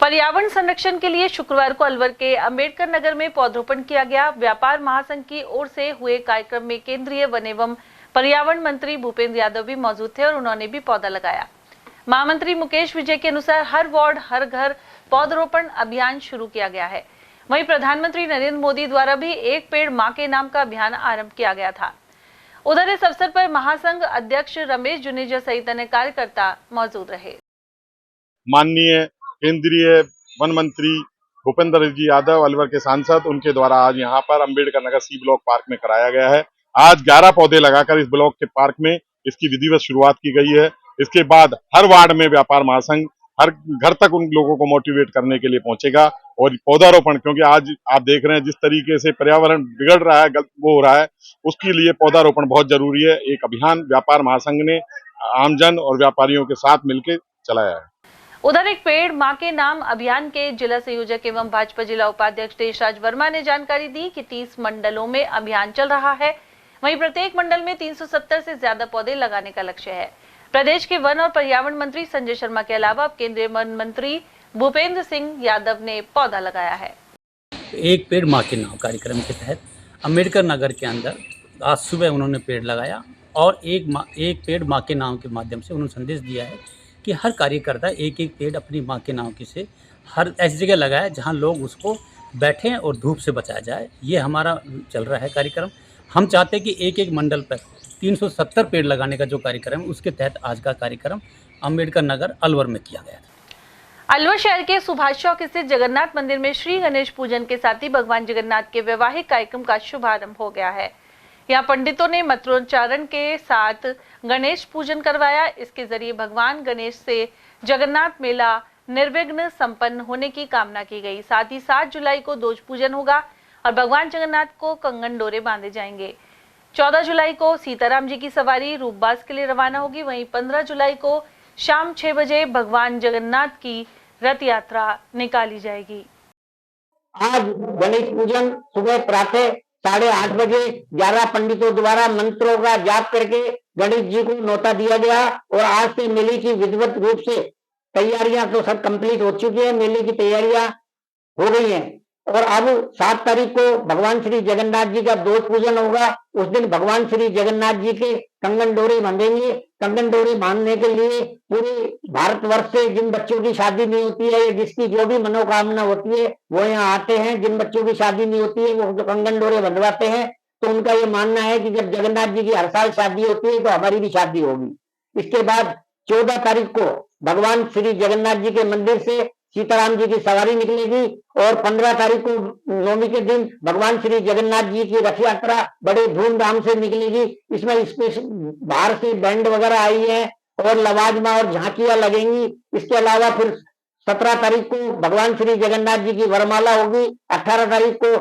पर्यावरण संरक्षण के लिए शुक्रवार को अलवर के अंबेडकर नगर में पौधरोपण किया गया। व्यापार महासंघ की ओर से हुए कार्यक्रम में केंद्रीय वन एवं पर्यावरण मंत्री भूपेंद्र यादव भी मौजूद थे और उन्होंने भी पौधा लगाया। महामंत्री मुकेश विजय के अनुसार हर वार्ड हर घर पौधरोपण अभियान शुरू किया गया है। वहीं प्रधानमंत्री नरेंद्र मोदी द्वारा भी एक पेड़ मां के नाम का अभियान आरंभ किया गया था। उधर इस अवसर पर महासंघ अध्यक्ष रमेश जुनेजा सहित अन्य कार्यकर्ता मौजूद रहे। माननीय केंद्रीय वन मंत्री भूपेंद्र जी यादव, अलवर के सांसद, उनके द्वारा आज यहाँ पर Ambedkar Nagar C block park में कराया गया है। आज 11 पौधे लगाकर इस ब्लॉक के पार्क में इसकी विधिवत शुरुआत की गई है। इसके बाद हर वार्ड में व्यापार महासंघ हर घर तक उन लोगों को मोटिवेट करने के लिए पहुंचेगा और पौधारोपण, क्योंकि आज आप देख रहे हैं जिस तरीके से पर्यावरण बिगड़ रहा है, वो हो रहा है, उसके लिए पौधारोपण बहुत जरूरी है। एक अभियान व्यापार महासंघ ने आमजन और व्यापारियों के साथ मिलकर चलाया है। उधर एक पेड़ मां के नाम अभियान के जिला संयोजक एवं भाजपा जिला उपाध्यक्ष देशराज वर्मा ने जानकारी दी कि 30 मंडलों में अभियान चल रहा है। वहीं प्रत्येक मंडल में 370 से ज्यादा पौधे लगाने का लक्ष्य है। प्रदेश के वन और पर्यावरण मंत्री संजय शर्मा के अलावा अब केंद्रीय वन मंत्री भूपेंद्र सिंह यादव ने पौधा लगाया है। एक पेड़ मां के नाम कार्यक्रम के तहत अंबेडकर नगर के अंदर आज सुबह उन्होंने पेड़ लगाया और एक पेड़ मां के नाम के माध्यम से उन्होंने संदेश दिया है कि हर कार्यकर्ता एक एक पेड़ अपनी मां के नाम की से हर ऐसी जगह लगाए जहां लोग उसको बैठें और धूप से बचाया जाए। ये हमारा चल रहा है कार्यक्रम। हम चाहते हैं कि एक एक मंडल पर 370 पेड़ लगाने का जो कार्यक्रम है, उसके तहत आज का कार्यक्रम अंबेडकर नगर अलवर में किया गया था। अलवर शहर के सुभाष चौक स्थित जगन्नाथ मंदिर में श्री गणेश पूजन के साथ ही भगवान जगन्नाथ के वैवाहिक कार्यक्रम का शुभारंभ हो गया है। यहाँ पंडितों ने मंत्रोच्चारण के साथ गणेश पूजन करवाया। इसके जरिए भगवान गणेश से जगन्नाथ मेला निर्विघ्न संपन्न होने की कामना की गई। साथ ही 7 जुलाई को ध्वज पूजन होगा और भगवान जगन्नाथ को कंगन डोरे बांधे जाएंगे। 14 जुलाई को सीताराम जी की सवारी रूपबास के लिए रवाना होगी। वहीं 15 जुलाई को शाम 6 बजे भगवान जगन्नाथ की रथ यात्रा निकाली जाएगी। आज गणेश पूजन सुबह प्रातः 8:30 बजे 11 पंडितों द्वारा मंत्रों का जाप करके गणेश जी को न्योता दिया गया और आज से मेले की विधिवत रूप से तैयारियां तो सब कंप्लीट हो चुकी है। मेले की तैयारियां हो गई हैं और अब 7 तारीख को भगवान श्री जगन्नाथ जी का ध्वज पूजन होगा। उस दिन भगवान श्री जगन्नाथ जी के कंगन डोरे बांधेंगे। कंगन डोरे बांधने के लिए पूरे भारतवर्ष से जिन बच्चों की शादी नहीं होती है या जिसकी जो भी मनोकामना होती है वो यहाँ आते हैं। जिन बच्चों की शादी नहीं होती है वो जो कंगन डोरे बंधवाते हैं, तो उनका ये मानना है कि जब जगन्नाथ जी की हर साल शादी होती है तो हमारी भी शादी होगी। इसके बाद 14 तारीख को भगवान श्री जगन्नाथ जी के मंदिर से सीताराम जी की सवारी निकलेगी और 15 तारीख को नवमी के दिन भगवान श्री जगन्नाथ जी की रथ यात्रा बड़े धूमधाम से निकलेगी। इसमें स्पेशल बाहर से बैंड वगैरह आई है और लवाजमा और झांकियां लगेंगी। इसके अलावा फिर 17 तारीख को भगवान श्री जगन्नाथ जी की वरमाला होगी। 18 तारीख को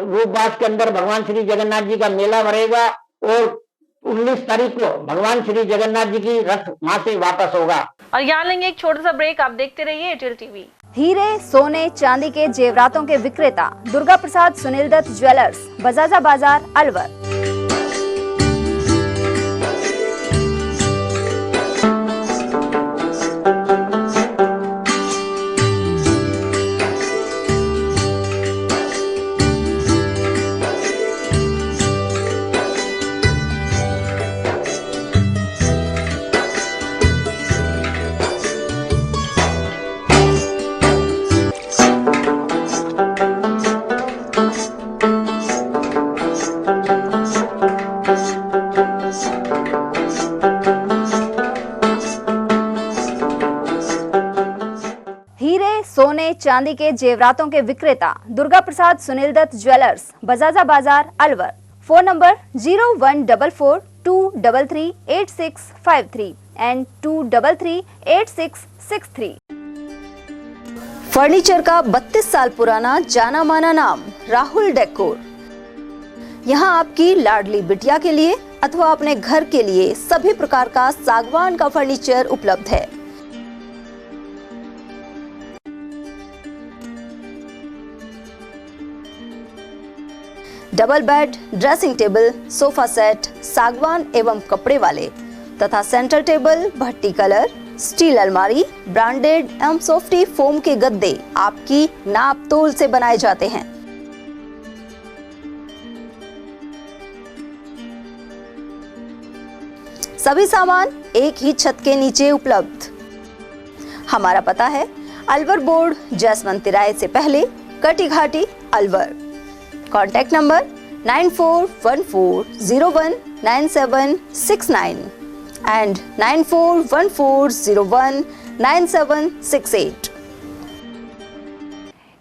रूपबास के अंदर भगवान श्री जगन्नाथ जी का मेला भरेगा और 19 तारीख को भगवान श्री जगन्नाथ जी की रथ वहां से वापस होगा। और यहाँ लेंगे एक छोटा सा ब्रेक। आप देखते रहिए एयरटेल टीवी। हीरे, सोने, चांदी के जेवरातों के विक्रेता दुर्गा प्रसाद सुनील दत्त ज्वेलर्स, बजाजा बाजार, अलवर। सोने चांदी के जेवरातों के विक्रेता दुर्गा प्रसाद सुनील दत्त ज्वेलर्स, बजाजा बाजार, अलवर। Phone number 0144233853 92338663। फर्नीचर का 32 साल पुराना जाना माना नाम राहुल डेकोर। यहाँ आपकी लाडली बिटिया के लिए अथवा अपने घर के लिए सभी प्रकार का सागवान का फर्नीचर उपलब्ध है। Double bed, dressing table, sofa set सागवान एवं कपड़े वाले तथा सेंटर टेबल, भट्टी कलर, स्टील अलमारी, ब्रांडेड एवं सॉफ्टी फोम के गद्दे आपकी नाप तोल से बनाए जाते हैं। सभी सामान एक ही छत के नीचे उपलब्ध। हमारा पता है अलवर बोर्ड, जसवंत तिराहे से पहले, Kati Ghati, Alwar. Contact number 9414019769 and 9414019768।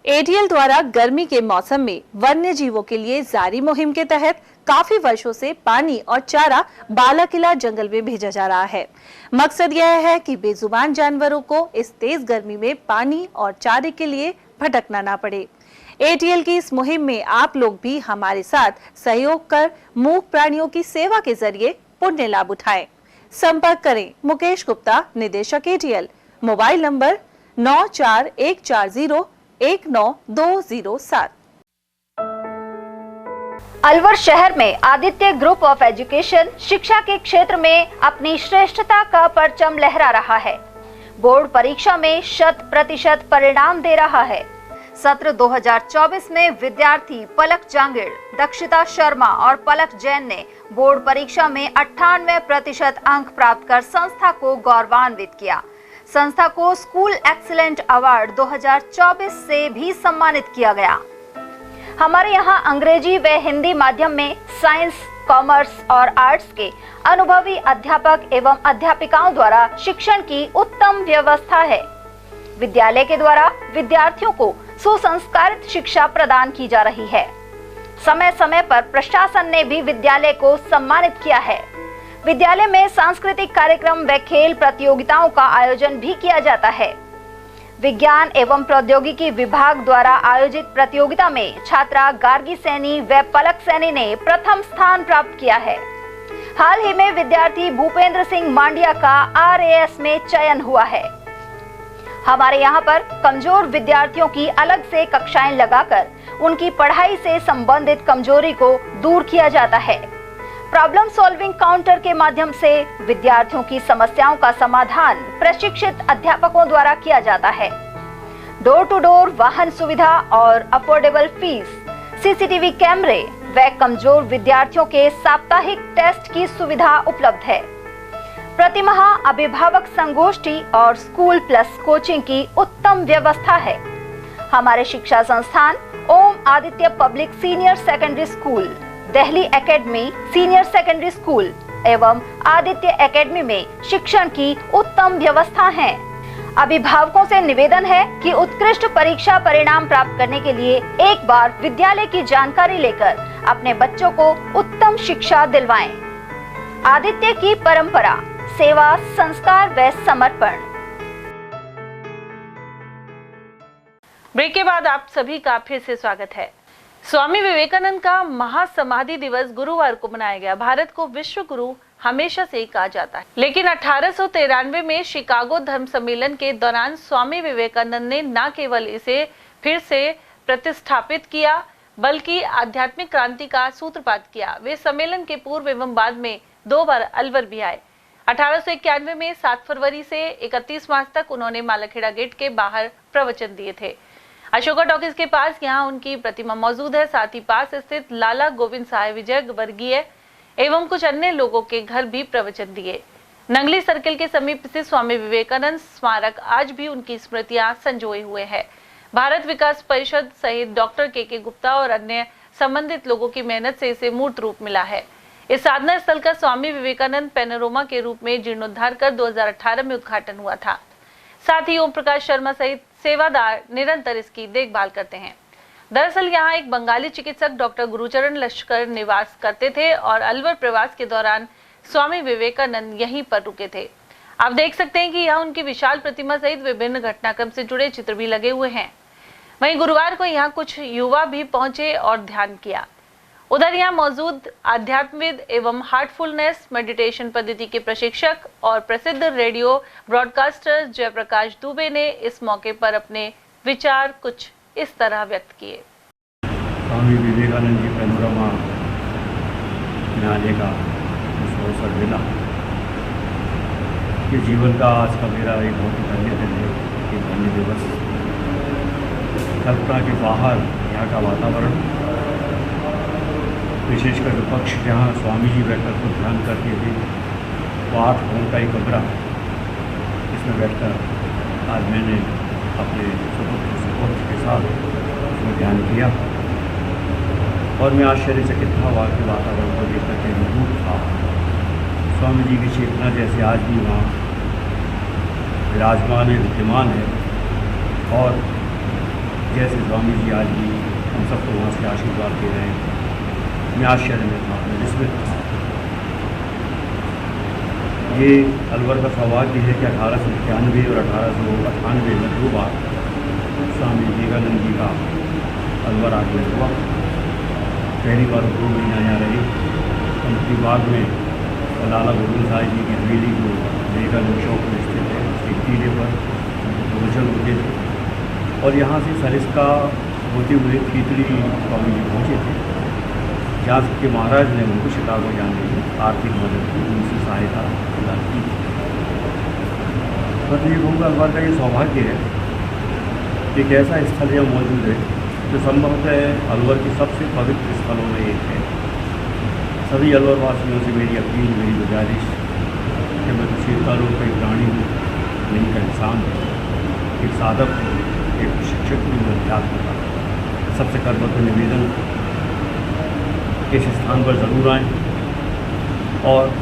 ATL द्वारा गर्मी के मौसम में वन्य जीवों के लिए जारी मुहिम के तहत काफी वर्षों से पानी और चारा बालाकिला जंगल में भेजा जा रहा है। मकसद यह है कि बेजुबान जानवरों को इस तेज गर्मी में पानी और चारे के लिए भटकना ना पड़े। एटीएल की इस मुहिम में आप लोग भी हमारे साथ सहयोग कर मूक प्राणियों की सेवा के जरिए पुण्य लाभ उठाएं। संपर्क करें मुकेश गुप्ता, निदेशक एटीएल, मोबाइल नंबर 9414019207। अलवर शहर में आदित्य ग्रुप ऑफ एजुकेशन शिक्षा के क्षेत्र में अपनी श्रेष्ठता का परचम लहरा रहा है। बोर्ड परीक्षा में 100% परिणाम दे रहा है। सत्र 2024 में विद्यार्थी पलक जांगिड़, दक्षिता शर्मा और पलक जैन ने बोर्ड परीक्षा में 98% अंक प्राप्त कर संस्था को गौरवान्वित किया। संस्था को स्कूल एक्सीलेंट अवार्ड 2024 से भी सम्मानित किया गया। हमारे यहाँ अंग्रेजी व हिंदी माध्यम में साइंस, कॉमर्स और आर्ट्स के अनुभवी अध्यापक एवं अध्यापिकाओं द्वारा शिक्षण की उत्तम व्यवस्था है। विद्यालय के द्वारा विद्यार्थियों को सुसंस्कारित शिक्षा प्रदान की जा रही है। समय समय पर प्रशासन ने भी विद्यालय को सम्मानित किया है। विद्यालय में सांस्कृतिक कार्यक्रम व खेल प्रतियोगिताओं का आयोजन भी किया जाता है। विज्ञान एवं प्रौद्योगिकी विभाग द्वारा आयोजित प्रतियोगिता में छात्रा गार्गी सैनी व पलक सैनी ने प्रथम स्थान प्राप्त किया है। हाल ही में विद्यार्थी भूपेंद्र सिंह मांडिया का RAS में चयन हुआ है। हमारे यहाँ पर कमजोर विद्यार्थियों की अलग से कक्षाएं लगाकर उनकी पढ़ाई से संबंधित कमजोरी को दूर किया जाता है। प्रॉब्लम सॉल्विंग काउंटर के माध्यम से विद्यार्थियों की समस्याओं का समाधान प्रशिक्षित अध्यापकों द्वारा किया जाता है। डोर टू डोर वाहन सुविधा और अफोर्डेबल फीस, CCTV कैमरे व कमजोर विद्यार्थियों के साप्ताहिक टेस्ट की सुविधा उपलब्ध है। प्रतिमाह अभिभावक संगोष्ठी और स्कूल प्लस कोचिंग की उत्तम व्यवस्था है। हमारे शिक्षा संस्थान Om Aditya public senior secondary school, Delhi academy senior secondary school एवं आदित्य एकेडमी में शिक्षण की उत्तम व्यवस्था है। अभिभावकों से निवेदन है कि उत्कृष्ट परीक्षा परिणाम प्राप्त करने के लिए एक बार विद्यालय की जानकारी लेकर अपने बच्चों को उत्तम शिक्षा दिलवाएं। आदित्य की परंपरा, सेवा, संस्कार व समर्पण। ब्रेक के बाद आप सभी का फिर से स्वागत है। स्वामी विवेकानंद का महासमाधि दिवस गुरुवार को मनाया गया। भारत को विश्व गुरु हमेशा से ही कहा जाता है, लेकिन 1893 में शिकागो धर्म सम्मेलन के दौरान स्वामी विवेकानंद ने न केवल इसे फिर से प्रतिष्ठापित किया बल्कि आध्यात्मिक क्रांति का सूत्रपात किया। वे सम्मेलन के पूर्व एवं बाद में 2 बार अलवर भी आए। 1891 में 7 फरवरी से 31 मार्च तक उन्होंने मालाखेड़ा गेट के बाहर प्रवचन दिए थे। अशोका टॉकीज के पास यहाँ उनकी प्रतिमा मौजूद है। साथ ही पास स्थित लाला गोविंद साहेब विजय वर्गीय एवं कुछ अन्य लोगों के घर भी प्रवचन दिए। नंगली सर्किल के समीप स्थित स्वामी विवेकानंद स्मारक आज भी उनकी स्मृतियां संजोए हुए है। भारत विकास परिषद सहित डॉक्टर के गुप्ता और अन्य संबंधित लोगों की मेहनत से इसे मूर्त रूप मिला है। इस साधना स्थल का स्वामी विवेकानंद पैनोरमा के रूप में जीर्णोद्धार कर 2018 में उद्घाटन हुआ था। साथ ही ओम प्रकाश शर्मा सहित सेवादार निरंतर इसकी देखभाल करते हैं। दरअसल यहाँ एक बंगाली चिकित्सक डॉक्टर गुरुचरण लश्कर निवास करते थे और अलवर प्रवास के दौरान स्वामी विवेकानंद यहीं पर रुके थे। आप देख सकते हैं कि यहाँ उनकी विशाल प्रतिमा सहित विभिन्न घटनाक्रम से जुड़े चित्र भी लगे हुए हैं। वहीं गुरुवार को यहाँ कुछ युवा भी पहुंचे और ध्यान किया। उधर यहाँ मौजूद आध्यात्मविद एवं हार्टफुलनेस मेडिटेशन पद्धति के प्रशिक्षक और प्रसिद्ध रेडियो ब्रॉडकास्टर जयप्रकाश दुबे ने इस मौके पर अपने विचार कुछ इस तरह व्यक्त किए। स्वामी विवेकानंद जी पैनोरमा में आने का अवसर मिला। ये जीवन का आज का मेरा एक बहुत ही धन्य दिन है, एक धन्य दिवस। कल्पना के बाहर यहाँ का वातावरण, विशेषकर विपक्ष जहाँ स्वामी जी बैठकर को ध्यान करते थे, वो 8 करोड़ का एक कमरा, इसमें बैठकर आज मैंने अपने सुपुत्र के साथ उसमें ध्यान किया और मैं आश्चर्यचकित था। वहाँ के वातावरण को देख करके विभूत था। स्वामी जी की चेतना जैसे आज भी वहाँ विराजमान है, विद्यमान है, और जैसे स्वामी जी आज भी हम सबको वहाँ से आशीर्वाद दे रहे हैं, मैं आश्चर्य में था, मैं विस्मित था। ये अलवर का सौभाग्य है कि 1891 और 1898 में 2 बार स्वामी विवेकानंद जी का अलवर आगमन हुआ। पहली बार 2 महीना यहाँ रहे, उनकी बाद में लाला गोविंद साहब जी की हवेली जो विवेकानंद चौक में स्थित है, उसके टीले पर प्रवचन होते थे और यहाँ से सरिस्का होते हुए खीतड़ी स्वामी जी पहुँचे थे, जहाँ के महाराज ने उनको शिकागो जाने में आर्थिक मदद की, उनसे सहायता प्रदान की। तो ये कहूँगा अलवर का ये सौभाग्य है कि एक ऐसा स्थल यहाँ मौजूद है जो संभवतः अलवर के सबसे पवित्र स्थलों में एक है। सभी अलवर वासियों से मेरी अपील, मेरी गुजारिश कि मैं किसी तरह का प्राणी हूँ, नहीं का इंसान हूँ, एक साधक हूँ, एक शिक्षक हूँ, अध्यात्म का सबसे करबद्ध निवेदन इस स्थान पर ज़रूर आएँ और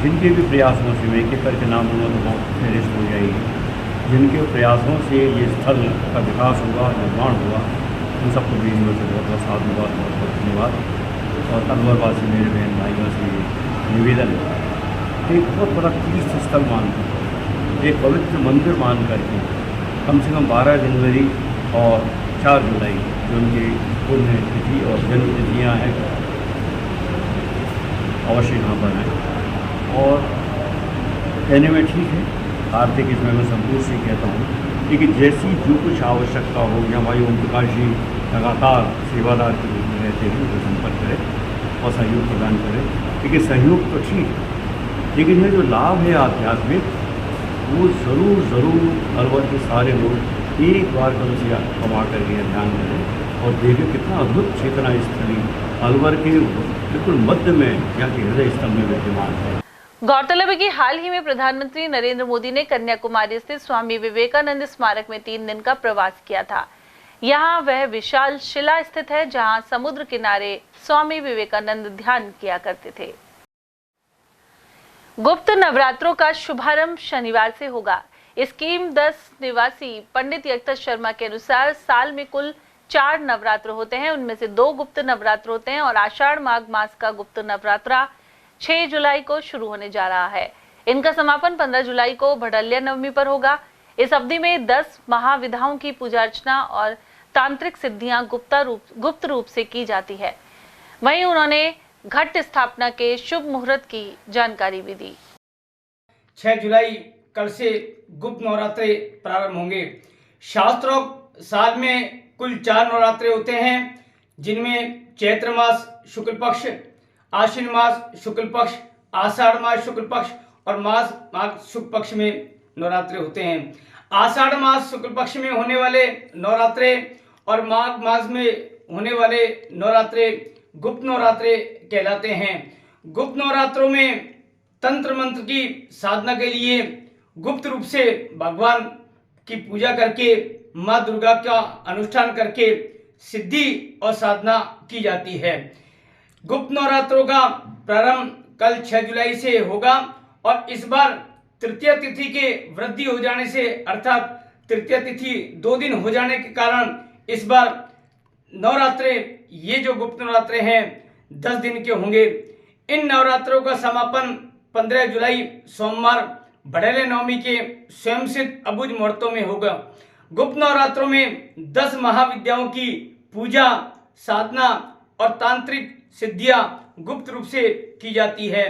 जिनके भी प्रयासों से, मैं एक एक करके नाम लूँगा तो बहुत फेरिस्त हो जाएगी, जिनके प्रयासों से ये स्थल का विकास हुआ, निर्माण हुआ, उन सबको मेरी ओर से बहुत बहुत साधुवाद, बहुत बहुत धन्यवाद। और अलवरवासी मेरे बहन भाइयों से निवेदन है, एक बहुत बड़ा तीर्थ स्थल मानकर, एक पवित्र मंदिर मान करके कम से कम 12 जनवरी और 4 जुलाई जो उनकी पुण्य तिथि और जन्म तिथियाँ हैं, अवश्य यहाँ पर आएँ। और कहने में ठीक है, आर्थिक इसमें मैं संतोष से कहता हूँ, लेकिन जैसी जो कुछ आवश्यकता हो, या भाई ओम प्रकाश जी लगातार सेवादार के रूप में रहते हैं, उनको संपर्क करें और सहयोग प्रदान करें। लेकिन सहयोग तो ठीक है, लेकिन ये जो लाभ है आध्यात्मिक, वो ज़रूर अलवर के सारे लोग एक बार कम से कमा करके ध्यान करें और देखें कितना अद्भुत चेतना स्थली अलवर के बिल्कुल मध्य में, यहाँ के हृदय स्थल में विद्यमान है। गौरतलब है कि हाल ही में प्रधानमंत्री नरेंद्र मोदी ने कन्याकुमारी स्थित स्वामी विवेकानंद स्मारक में 3 दिन का प्रवास किया था। यहाँ वह विशाल शिला स्थित है जहाँ समुद्र किनारे स्वामी विवेकानंद ध्यान किया करते थे। गुप्त नवरात्रों का शुभारंभ शनिवार से होगा। स्कीम 10 निवासी पंडित यक्ता शर्मा के अनुसार साल में कुल 4 नवरात्र होते हैं, उनमें से 2 गुप्त नवरात्र होते हैं और आषाढ़ माघ मास का गुप्त नवरात्रा 6 जुलाई को शुरू होने जा रहा है। इनका समापन 15 जुलाई को भडल्या नवमी पर होगा। इस अवधि में 10 महाविधाओं की पूजा अर्चना और तांत्रिक सिद्धियां गुप्त रूप से की जाती है। वहीं उन्होंने घट स्थापना के शुभ मुहूर्त की जानकारी भी दी। 6 जुलाई कल से गुप्त नवरात्रे प्रारंभ होंगे। शास्त्रों साल में कुल 4 नवरात्रे होते हैं, जिनमें चैत्र मास शुक्ल पक्ष, आश्विन मास शुक्ल पक्ष, आषाढ़ मास शुक्ल पक्ष और माघ शुक्ल पक्ष में नवरात्रे होते हैं। आषाढ़ मास शुक्ल पक्ष में होने वाले नवरात्रे और माघ मास में होने वाले नवरात्रे गुप्त नवरात्रे कहलाते हैं। गुप्त नवरात्रों में तंत्र मंत्र की साधना के लिए गुप्त रूप से भगवान की पूजा करके, माँ दुर्गा का अनुष्ठान करके सिद्धि और साधना की जाती है। गुप्त नवरात्रों का प्रारंभ कल 6 जुलाई से होगा और इस बार तृतीय तिथि के वृद्धि हो जाने से, अर्थात तृतीय तिथि 2 दिन हो जाने के कारण इस बार नवरात्रे, ये जो गुप्त नवरात्रे हैं 10 दिन के होंगे। इन नवरात्रों का समापन 15 जुलाई सोमवार बढ़ेले नवमी के स्वयंसिद्ध अबुझ मुहूर्तों में होगा। गुप्त नवरात्रों में 10 महाविद्याओं की पूजा, साधना और तांत्रिक सिद्धियां गुप्त रूप से की जाती है।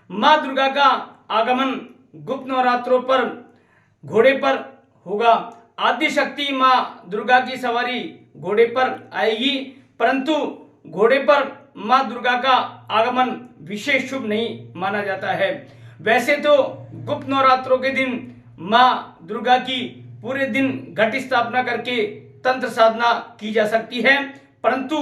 माँ दुर्गा का आगमन गुप्त नवरात्रों पर घोड़े पर होगा। आदि शक्ति माँ दुर्गा की सवारी घोड़े पर आएगी, परंतु घोड़े पर माँ दुर्गा का आगमन विशेष शुभ नहीं माना जाता है। वैसे तो गुप्त नवरात्रों के दिन माँ दुर्गा की पूरे दिन घट स्थापना करके तंत्र साधना की जा सकती है, परंतु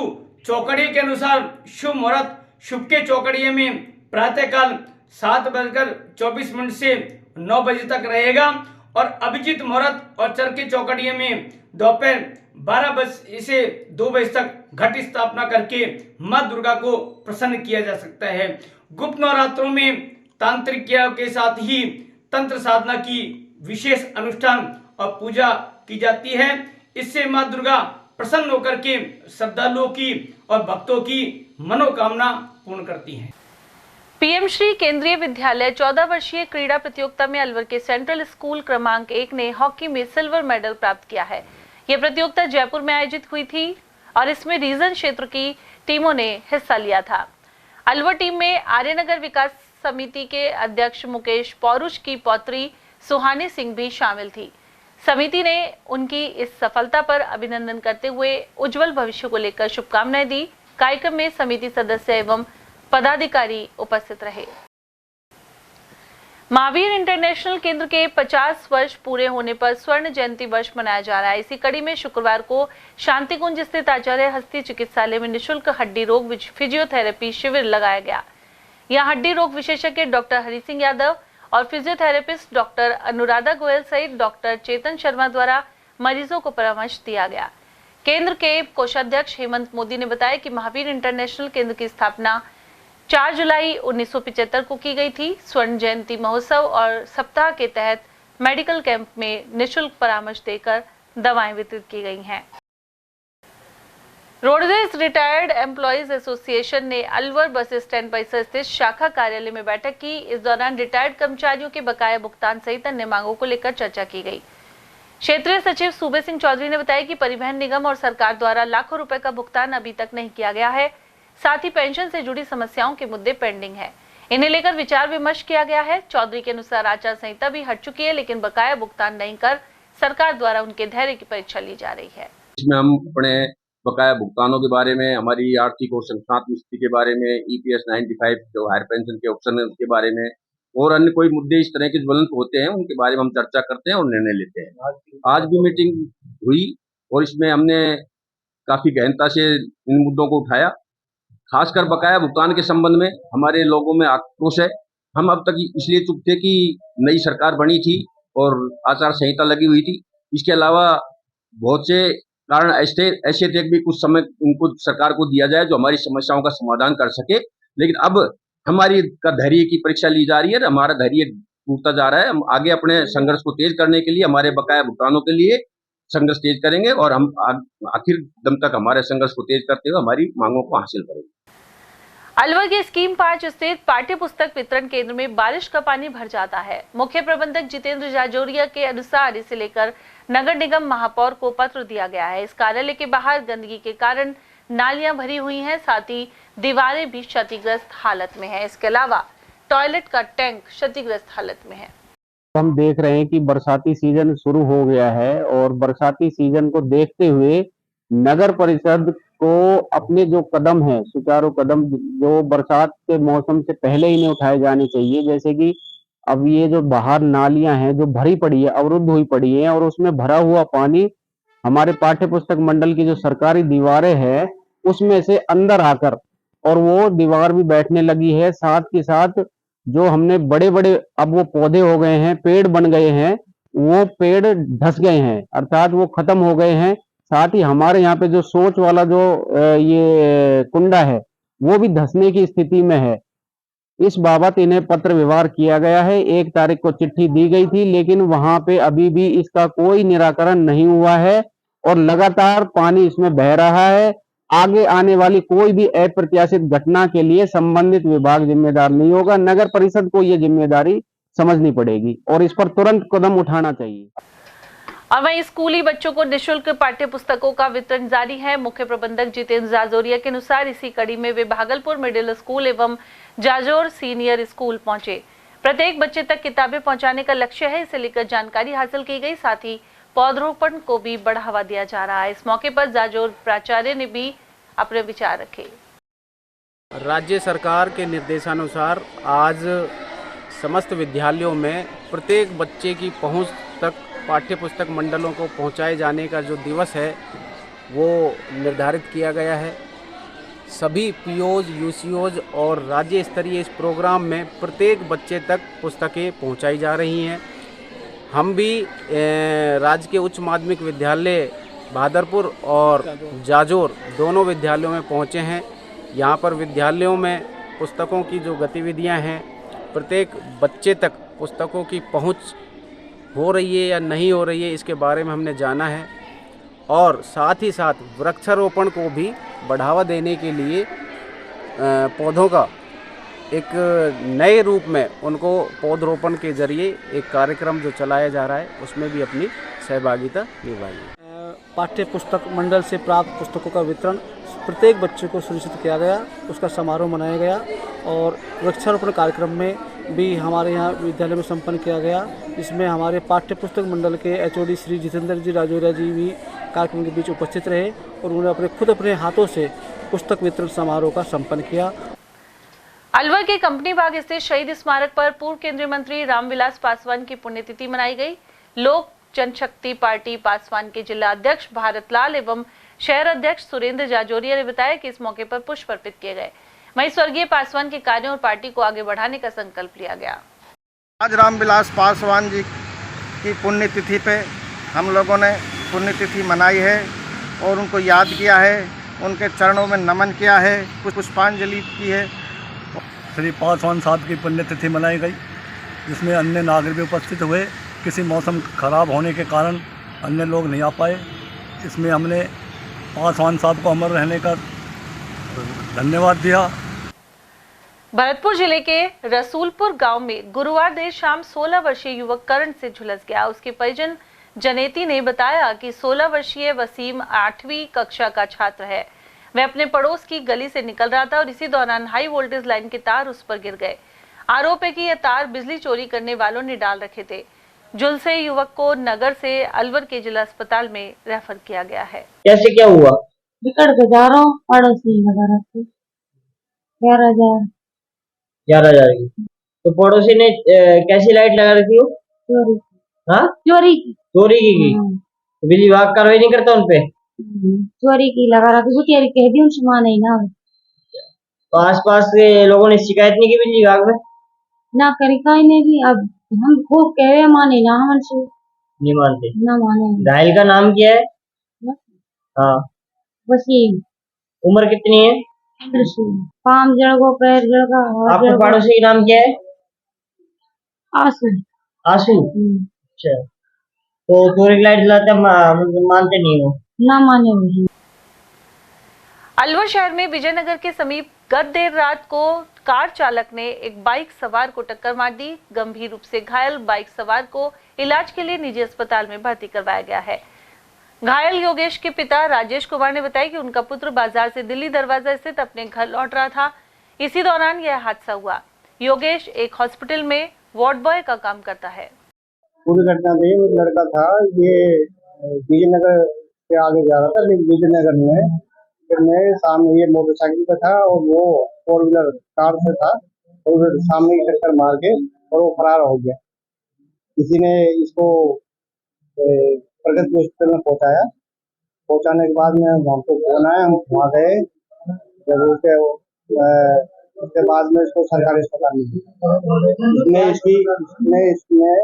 चौकड़िये के अनुसार शुभ मुहूर्त शुभ के चौकड़िये में प्रातःकाल 7:24 से 9 बजे तक रहेगा और अभिजित मुहूर्त और चर के चौकड़िये में दोपहर 12 बजे से 2 बजे तक घट स्थापना करके माँ दुर्गा को प्रसन्न किया जा सकता है। गुप्त नवरात्रों में तांत्रिक क्रियाओं के साथ ही तंत्र साधना की विशेष अनुष्ठान और पूजा की जाती है। इससे माँ दुर्गा प्रसन्न होकर के श्रद्धालुओं की और भक्तों की मनोकामना पूर्ण करती हैं। पीएम श्री केंद्रीय विद्यालय 14 वर्षीय क्रीड़ा प्रतियोगिता में अलवर के सेंट्रल स्कूल क्रमांक 1 ने हॉकी में सिल्वर मेडल प्राप्त किया है। यह प्रतियोगिता जयपुर में आयोजित हुई थी और इसमें रीजन क्षेत्र की टीमों ने हिस्सा लिया था। अलवर टीम में आर्यनगर विकास समिति के अध्यक्ष मुकेश पौरुष की पौत्री सुहानी सिंह भी शामिल थी। समिति ने उनकी इस सफलता पर अभिनंदन करते हुए उज्जवल भविष्य को लेकर शुभकामनाएं दी। कार्यक्रम में समिति सदस्य एवं पदाधिकारी उपस्थित रहे। महावीर इंटरनेशनल केंद्र के 50 वर्ष पूरे होने पर स्वर्ण जयंती वर्ष मनाया जा रहा है। इसी कड़ी में शुक्रवार को शांतिकुंज स्थित आचार्य हस्ती चिकित्सालय में निःशुल्क हड्डी रोग फिजियोथेरेपी शिविर लगाया गया। यहाँ हड्डी रोग विशेषज्ञ डॉक्टर हरि सिंह यादव और फिजियोथेरेपिस्ट डॉक्टर अनुराधा गोयल सहित डॉक्टर चेतन शर्मा द्वारा मरीजों को परामर्श दिया गया। केंद्र के कोषाध्यक्ष हेमंत मोदी ने बताया कि महावीर इंटरनेशनल केंद्र की स्थापना 4 जुलाई 1975 को की गई थी। स्वर्ण जयंती महोत्सव और सप्ताह के तहत मेडिकल कैंप में निःशुल्क परामर्श देकर दवाएं वितरित की गई हैं। रोडवेज रिटायर्ड एम्प्लॉयज एसोसिएशन ने अलवर बस स्टैंड परिसर स्थित शाखा कार्यालय में बैठक की। इस दौरान रिटायर्ड कर्मचारियों के बकाया भुगतान सहित अन्य मांगों को लेकर चर्चा की गई। क्षेत्रीय सचिव सूबे सिंह चौधरी ने बताया कि परिवहन निगम और सरकार द्वारा लाखों रुपए का भुगतान अभी तक नहीं किया गया है। साथ ही पेंशन से जुड़ी समस्याओं के मुद्दे पेंडिंग है। इन्हें लेकर विचार विमर्श किया गया है। चौधरी के अनुसार आचार संहिता भी हट चुकी है, लेकिन बकाया भुगतान नहीं कर सरकार द्वारा उनके धैर्य की परीक्षा ली जा रही है। इसमें हम अपने बकाया भुगतानों के बारे में, हमारी आर्थिक और संगठनात्मक स्थिति के बारे में, EPS 95 जो हायर पेंशन के ऑप्शन है उसके बारे में और अन्य कोई मुद्दे इस तरह के ज्वलंत होते हैं उनके बारे में हम चर्चा करते हैं और निर्णय लेते हैं। आज भी मीटिंग हुई और इसमें हमने काफी गहनता से इन मुद्दों को उठाया। खासकर बकाया भुगतान के संबंध में हमारे लोगों में आक्रोश है। हम अब तक इसलिए चुप थे कि नई सरकार बनी थी और आचार संहिता लगी हुई थी। इसके अलावा बहुत से कारण ऐसे थे भी कुछ समय उनको सरकार को दिया जाए जो हमारी समस्याओं का समाधान कर सके, लेकिन अब हमारी का धैर्य की परीक्षा ली जा रही है। हमारा धैर्य टूटता जा रहा है। हम आगे अपने संघर्ष को तेज करने के लिए, हमारे बकाया भुगतानों के लिए संघर्ष तेज करेंगे और हम आखिर दम तक हमारे संघर्ष को तेज करते हुए हमारी मांगों को हासिल करेंगे। अलवर के स्कीम 5 स्थित पाठ्य पुस्तक वितरण केंद्र में बारिश का पानी भर जाता है। मुख्य प्रबंधक जितेंद्र जाजोरिया के अनुसार इसे लेकर नगर निगम महापौर को पत्र दिया गया है। इस कार्यालय के बाहर गंदगी के कारण नालियां भरी हुई हैं, साथ ही दीवारें भी क्षतिग्रस्त हालत में है। इसके अलावा टॉयलेट का टैंक क्षतिग्रस्त हालत में है। हम देख रहे हैं कि बरसाती सीजन शुरू हो गया है और बरसाती सीजन को देखते हुए नगर परिषद को अपने जो कदम है, सुचारू कदम जो बरसात के मौसम से पहले ही नहीं उठाए जाने चाहिए, जैसे कि अब ये जो बाहर नालियां हैं जो भरी पड़ी है, अवरुद्ध हुई पड़ी है और उसमें भरा हुआ पानी हमारे पाठ्य पुस्तक मंडल की जो सरकारी दीवारें हैं उसमें से अंदर आकर और वो दीवार भी बैठने लगी है। साथ के साथ जो हमने बड़े बड़े अब वो पौधे हो गए हैं, पेड़ बन गए हैं, वो पेड़ धंस गए हैं, अर्थात वो खत्म हो गए हैं। साथ ही हमारे यहाँ पे जो सोच वाला जो ये कुंडा है वो भी धंसने की स्थिति में है। इस बाबत इन्हें पत्र व्यवहार किया गया है। 1 तारीख को चिट्ठी दी गई थी, लेकिन वहां पे अभी भी इसका कोई निराकरण नहीं हुआ है और लगातार पानी इसमें बह रहा है। आगे आने वाली कोई भी अप्रत्याशित घटना के लिए संबंधित विभाग जिम्मेदार नहीं होगा। नगर परिषद को ये जिम्मेदारी समझनी पड़ेगी और इस पर तुरंत कदम उठाना चाहिए। और वहीं स्कूली बच्चों को निःशुल्क पाठ्य पुस्तकों का वितरण जारी है। मुख्य प्रबंधक जितेंद्र जाजोरिया के अनुसार इसी कड़ी में वे भागलपुर मिडिल स्कूल एवं जाजोर सीनियर स्कूल पहुंचे। प्रत्येक बच्चे तक किताबें पहुंचाने का लक्ष्य है, इसे लेकर जानकारी हासिल की गई। साथ ही पौधरोपण को भी बढ़ावा दिया जा रहा है। इस मौके पर जाजोर प्राचार्य ने भी अपने विचार रखे। राज्य सरकार के निर्देशानुसार आज समस्त विद्यालयों में प्रत्येक बच्चे की पहुंच तक पाठ्य पुस्तक मंडलों को पहुंचाए जाने का जो दिवस है वो निर्धारित किया गया है। सभी पीओज, यूसीओज और राज्य स्तरीय इस प्रोग्राम में प्रत्येक बच्चे तक पुस्तकें पहुंचाई जा रही हैं। हम भी राज्य के उच्च माध्यमिक विद्यालय भादरपुर और जाजोर दोनों विद्यालयों में पहुंचे हैं। यहाँ पर विद्यालयों में पुस्तकों की जो गतिविधियां हैं, प्रत्येक बच्चे तक पुस्तकों की पहुंच हो रही है या नहीं हो रही है, इसके बारे में हमने जाना है। और साथ ही साथ वृक्षारोपण को भी बढ़ावा देने के लिए पौधों का एक नए रूप में उनको पौधरोपण के जरिए एक कार्यक्रम जो चलाया जा रहा है उसमें भी अपनी सहभागिता निभाई। पाठ्य पुस्तक मंडल से प्राप्त पुस्तकों का वितरण प्रत्येक बच्चे को सुनिश्चित किया गया, उसका समारोह मनाया गया और वृक्षारोपण कार्यक्रम में भी हमारे यहाँ विद्यालय में संपन्न किया गया। इसमें हमारे पाठ्य पुस्तक मंडल के एचओडी श्री जितेंद्र जी राजौरिया जी भी कार्यक्रम के बीच उपस्थित रहे और उन्होंने अपने हाथों से पुस्तक वितरण समारोह का संपन्न किया। अलवर के कंपनी बाग स्थित शहीद स्मारक पर पूर्व केंद्रीय मंत्री रामविलास पासवान की पुण्यतिथि मनाई गई। लोक जनशक्ति पार्टी पासवान के जिला अध्यक्ष भारत लाल एवं शहर अध्यक्ष सुरेंद्र जाजोरिया ने बताया कि इस मौके पर पुष्प अर्पित किए गए। वहीं स्वर्गीय पासवान के कार्यों और पार्टी को आगे बढ़ाने का संकल्प लिया गया। आज रामविलास पासवान जी की पुण्यतिथि पे हम लोगों ने पुण्यतिथि मनाई है और उनको याद किया है, उनके चरणों में नमन किया है, पुष्पांजलि की है। श्री पासवान साहब की पुण्यतिथि मनाई गई, जिसमें अन्य नागरिक भी उपस्थित हुए। किसी मौसम खराब होने के कारण अन्य लोग नहीं आ पाए। इसमें हमने पासवान साहब को अमर रहने का धन्यवाद दिया। भरतपुर जिले के रसूलपुर गांव में गुरुवार देर शाम 16 वर्षीय युवक करंट से झुलस गया। उसके परिजन जनेती ने बताया कि 16 वर्षीय वसीम 8वीं कक्षा का छात्र है। वह अपने पड़ोस की गली से निकल रहा था और इसी दौरान हाई वोल्टेज लाइन के तार उस पर गिर गए। आरोप है कि यह तार बिजली चोरी करने वालों ने डाल रखे थे। झुलसे युवक को नगर से अलवर के जिला अस्पताल में रेफर किया गया है। कैसे क्या हुआ? बिगड़ के जा रहा हूँ, पड़ोसी लगा रखी 11,000 की। तो पड़ोसी ने कैसी लाइट लगा रखी हो? चोरी। हाँ, चोरी की। तो बिजली विभाग कार्रवाई नहीं करता उनपे? चोरी की लगा रखी, बुटिया कह दी उनसे माने ना। तो आस पास के लोगों ने शिकायत नहीं की बिजली विभाग में? ना करी कहीं नहीं की। अब हम खूब कह रहे माने ना, हमसे नहीं मानते ना। माने। घायल का नाम क्या है? हाँ, वसीम। उम्र कितनी है? 5 जड़ को पैर जड़ का। आपके पड़ोसी का नाम क्या है? आशू। आशू। अच्छा, तो चोरी लाइट जलाते मानते नहीं हो? ना माने नहीं। अलवर शहर में विजयनगर के समीप गत देर रात को कार चालक ने एक बाइक सवार को टक्कर मार दी। गंभीर रूप से घायल बाइक सवार को इलाज के लिए निजी अस्पताल में भर्ती करवाया गया है। घायल योगेश के पिता राजेश कुमार ने बताया कि उनका पुत्र बाजार से दिल्ली दरवाजा स्थित अपने घर लौट रहा था। इसी दौरान यह हादसा हुआ। योगेश एक हॉस्पिटल में वार्ड बॉय का काम करता है। पूरी घटना में एक लड़का था, ये विजयनगर से आगे जा रहा था। विजयनगर में फिर मैं सामने ये मोटरसाइकिल पे था और वो 4 व्हीलर कार से था और सामने की टक्कर मार के और वो फरार हो गया। किसी ने इसको प्रगति हॉस्पिटल में पहुंचाया। पहुंचाने के बाद में हमको फोन आया, हम वहाँ गए। जब उसके बाद में इसको सरकारी अस्पताल में इसमें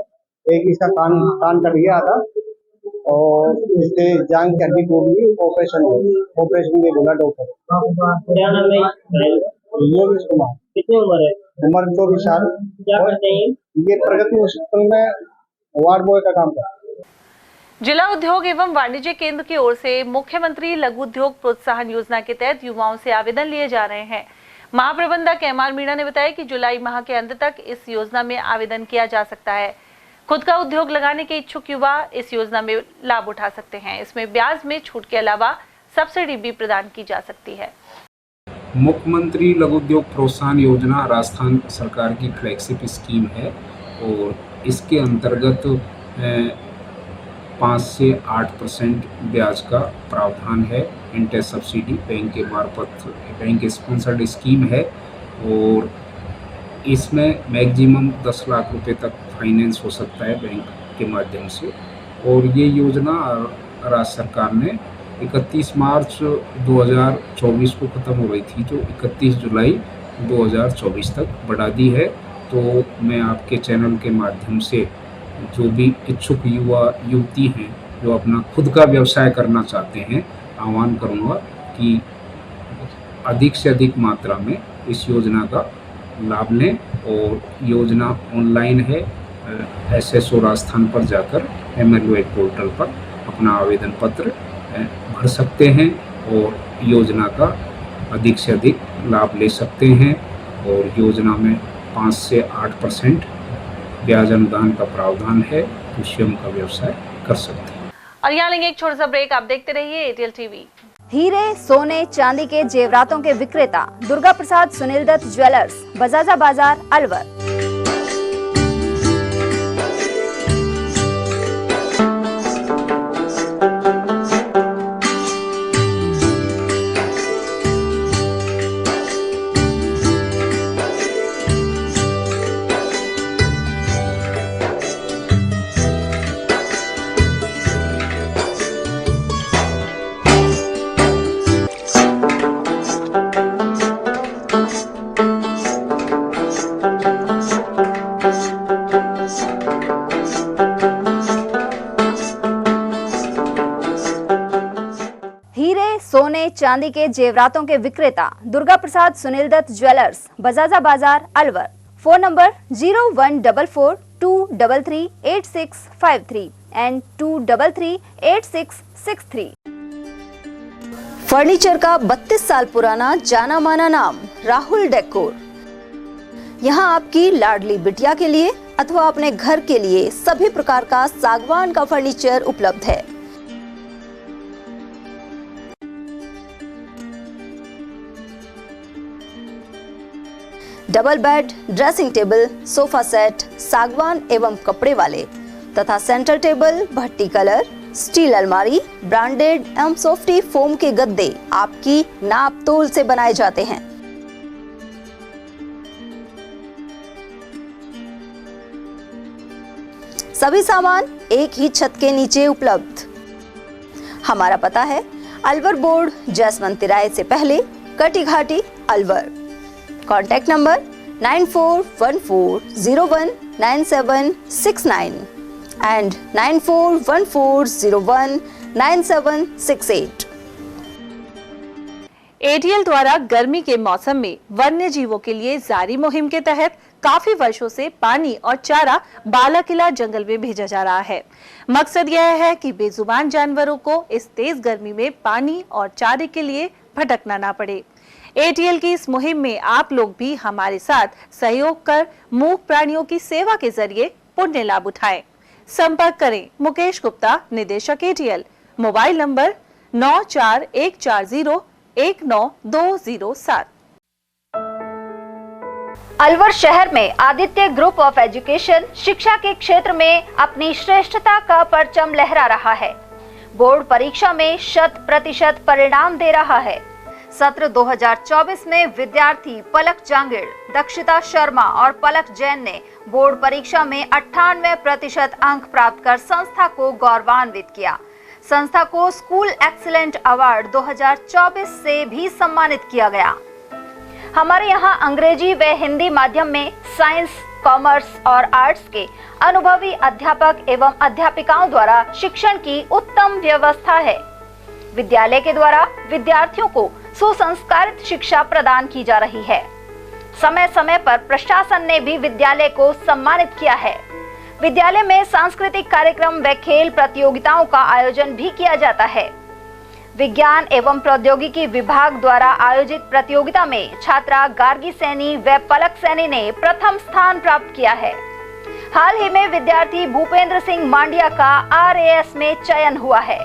एक इसका कान कट गया था और इसके जांघ की हड्डी टूट गई। ऑपरेशन के बोला डॉक्टर। क्या नाम है? योगेश कुमार। कितनी उम्र है? उम्र 24 साल। क्या करते हैं? ये प्रगति हॉस्पिटल में वार्ड बॉय का काम करता है। जिला उद्योग एवं वाणिज्य केंद्र की ओर से मुख्यमंत्री लघु उद्योग प्रोत्साहन योजना के तहत युवाओं से आवेदन लिए जा रहे हैं। महाप्रबंधक एमआर मीणा ने बताया कि जुलाई माह के अंत तक इस योजना में आवेदन किया जा सकता है। खुद का उद्योग लगाने के इच्छुक युवा इस योजना में लाभ उठा सकते हैं। इसमें ब्याज में छूट के अलावा सब्सिडी भी प्रदान की जा सकती है। मुख्यमंत्री लघु उद्योग प्रोत्साहन योजना राजस्थान सरकार की फ्लैगशिप स्कीम है और इसके अंतर्गत 5 से 8% ब्याज का प्रावधान है। इंटरेस्ट सब्सिडी बैंक के मार्फत बैंक स्पॉन्सर्ड स्कीम है और इसमें मैक्सिमम 10 लाख रुपए तक फाइनेंस हो सकता है बैंक के माध्यम से। और ये योजना राज्य सरकार ने 31 मार्च 2024 को ख़त्म हो गई थी, जो 31 जुलाई 2024 तक बढ़ा दी है। तो मैं आपके चैनल के माध्यम से जो भी इच्छुक युवा युवती हैं जो अपना खुद का व्यवसाय करना चाहते हैं, आह्वान करूंगा कि अधिक से अधिक मात्रा में इस योजना का लाभ लें। और योजना ऑनलाइन है, SSO राजस्थान पर जाकर MLOA पोर्टल पर अपना आवेदन पत्र भर सकते हैं और योजना का अधिक से अधिक लाभ ले सकते हैं। और योजना में 5 से 8% ब्याज अनुदान का प्रावधान है, तो स्वयं का व्यवसाय कर सकते हैं। और यहाँ लेंगे एक छोटा सा ब्रेक, आप देखते रहिए ATL TV। हीरे, सोने, चांदी के जेवरातों के विक्रेता दुर्गा प्रसाद सुनील दत्त ज्वेलर्स, बजाजा बाजार, अलवर। सोने चांदी के जेवरातों के विक्रेता दुर्गा प्रसाद सुनील दत्त ज्वेलर्स, बजाजा बाजार, Alwar. Phone number 0144233853 and 2338663। Furniture का 32 साल पुराना जाना माना नाम राहुल डेकोर। यहाँ आपकी लाडली बिटिया के लिए अथवा अपने घर के लिए सभी प्रकार का सागवान का फर्नीचर उपलब्ध है। Double bed, dressing table, sofa set सागवान एवं कपड़े वाले तथा सेंटर टेबल, भट्टी कलर, स्टील अलमारी, ब्रांडेड एवं सॉफ्टी फोम के गद्दे आपकी नाप तोल से बनाए जाते हैं। सभी सामान एक ही छत के नीचे उपलब्ध। हमारा पता है अलवर बोर्ड, जसवंत तिराहे से पहले, Kati Ghati, Alwar. Contact number 9414019769 and 9414019768। ATL द्वारा गर्मी के मौसम में वन्य जीवों के लिए जारी मुहिम के तहत काफी वर्षों से पानी और चारा बालाकिला जंगल में भेजा जा रहा है। मकसद यह है कि बेजुबान जानवरों को इस तेज गर्मी में पानी और चारे के लिए भटकना ना पड़े। ATL की इस मुहिम में आप लोग भी हमारे साथ सहयोग कर मूक प्राणियों की सेवा के जरिए पुण्य लाभ उठाएं। संपर्क करें मुकेश गुप्ता, निदेशक ATL, मोबाइल नंबर 9414019207। अलवर शहर में आदित्य ग्रुप ऑफ एजुकेशन शिक्षा के क्षेत्र में अपनी श्रेष्ठता का परचम लहरा रहा है। बोर्ड परीक्षा में 100% परिणाम दे रहा है। सत्र 2024 में विद्यार्थी पलक जांगिड़, दक्षिता शर्मा और पलक जैन ने बोर्ड परीक्षा में 98% अंक प्राप्त कर संस्था को गौरवान्वित किया। संस्था को स्कूल एक्सीलेंट अवार्ड 2024 से भी सम्मानित किया गया। हमारे यहाँ अंग्रेजी व हिंदी माध्यम में साइंस, कॉमर्स और आर्ट्स के अनुभवी अध्यापक एवं अध्यापिकाओं द्वारा शिक्षण की उत्तम व्यवस्था है। विद्यालय के द्वारा विद्यार्थियों को सुसंस्कारित शिक्षा प्रदान की जा रही है। समय समय पर प्रशासन ने भी विद्यालय को सम्मानित किया है। विद्यालय में सांस्कृतिक कार्यक्रम व खेल प्रतियोगिताओं का आयोजन भी किया जाता है। विज्ञान एवं प्रौद्योगिकी विभाग द्वारा आयोजित प्रतियोगिता में छात्रा गार्गी सैनी व पलक सैनी ने प्रथम स्थान प्राप्त किया है। हाल ही में विद्यार्थी भूपेंद्र सिंह मांडिया का RAS में चयन हुआ है।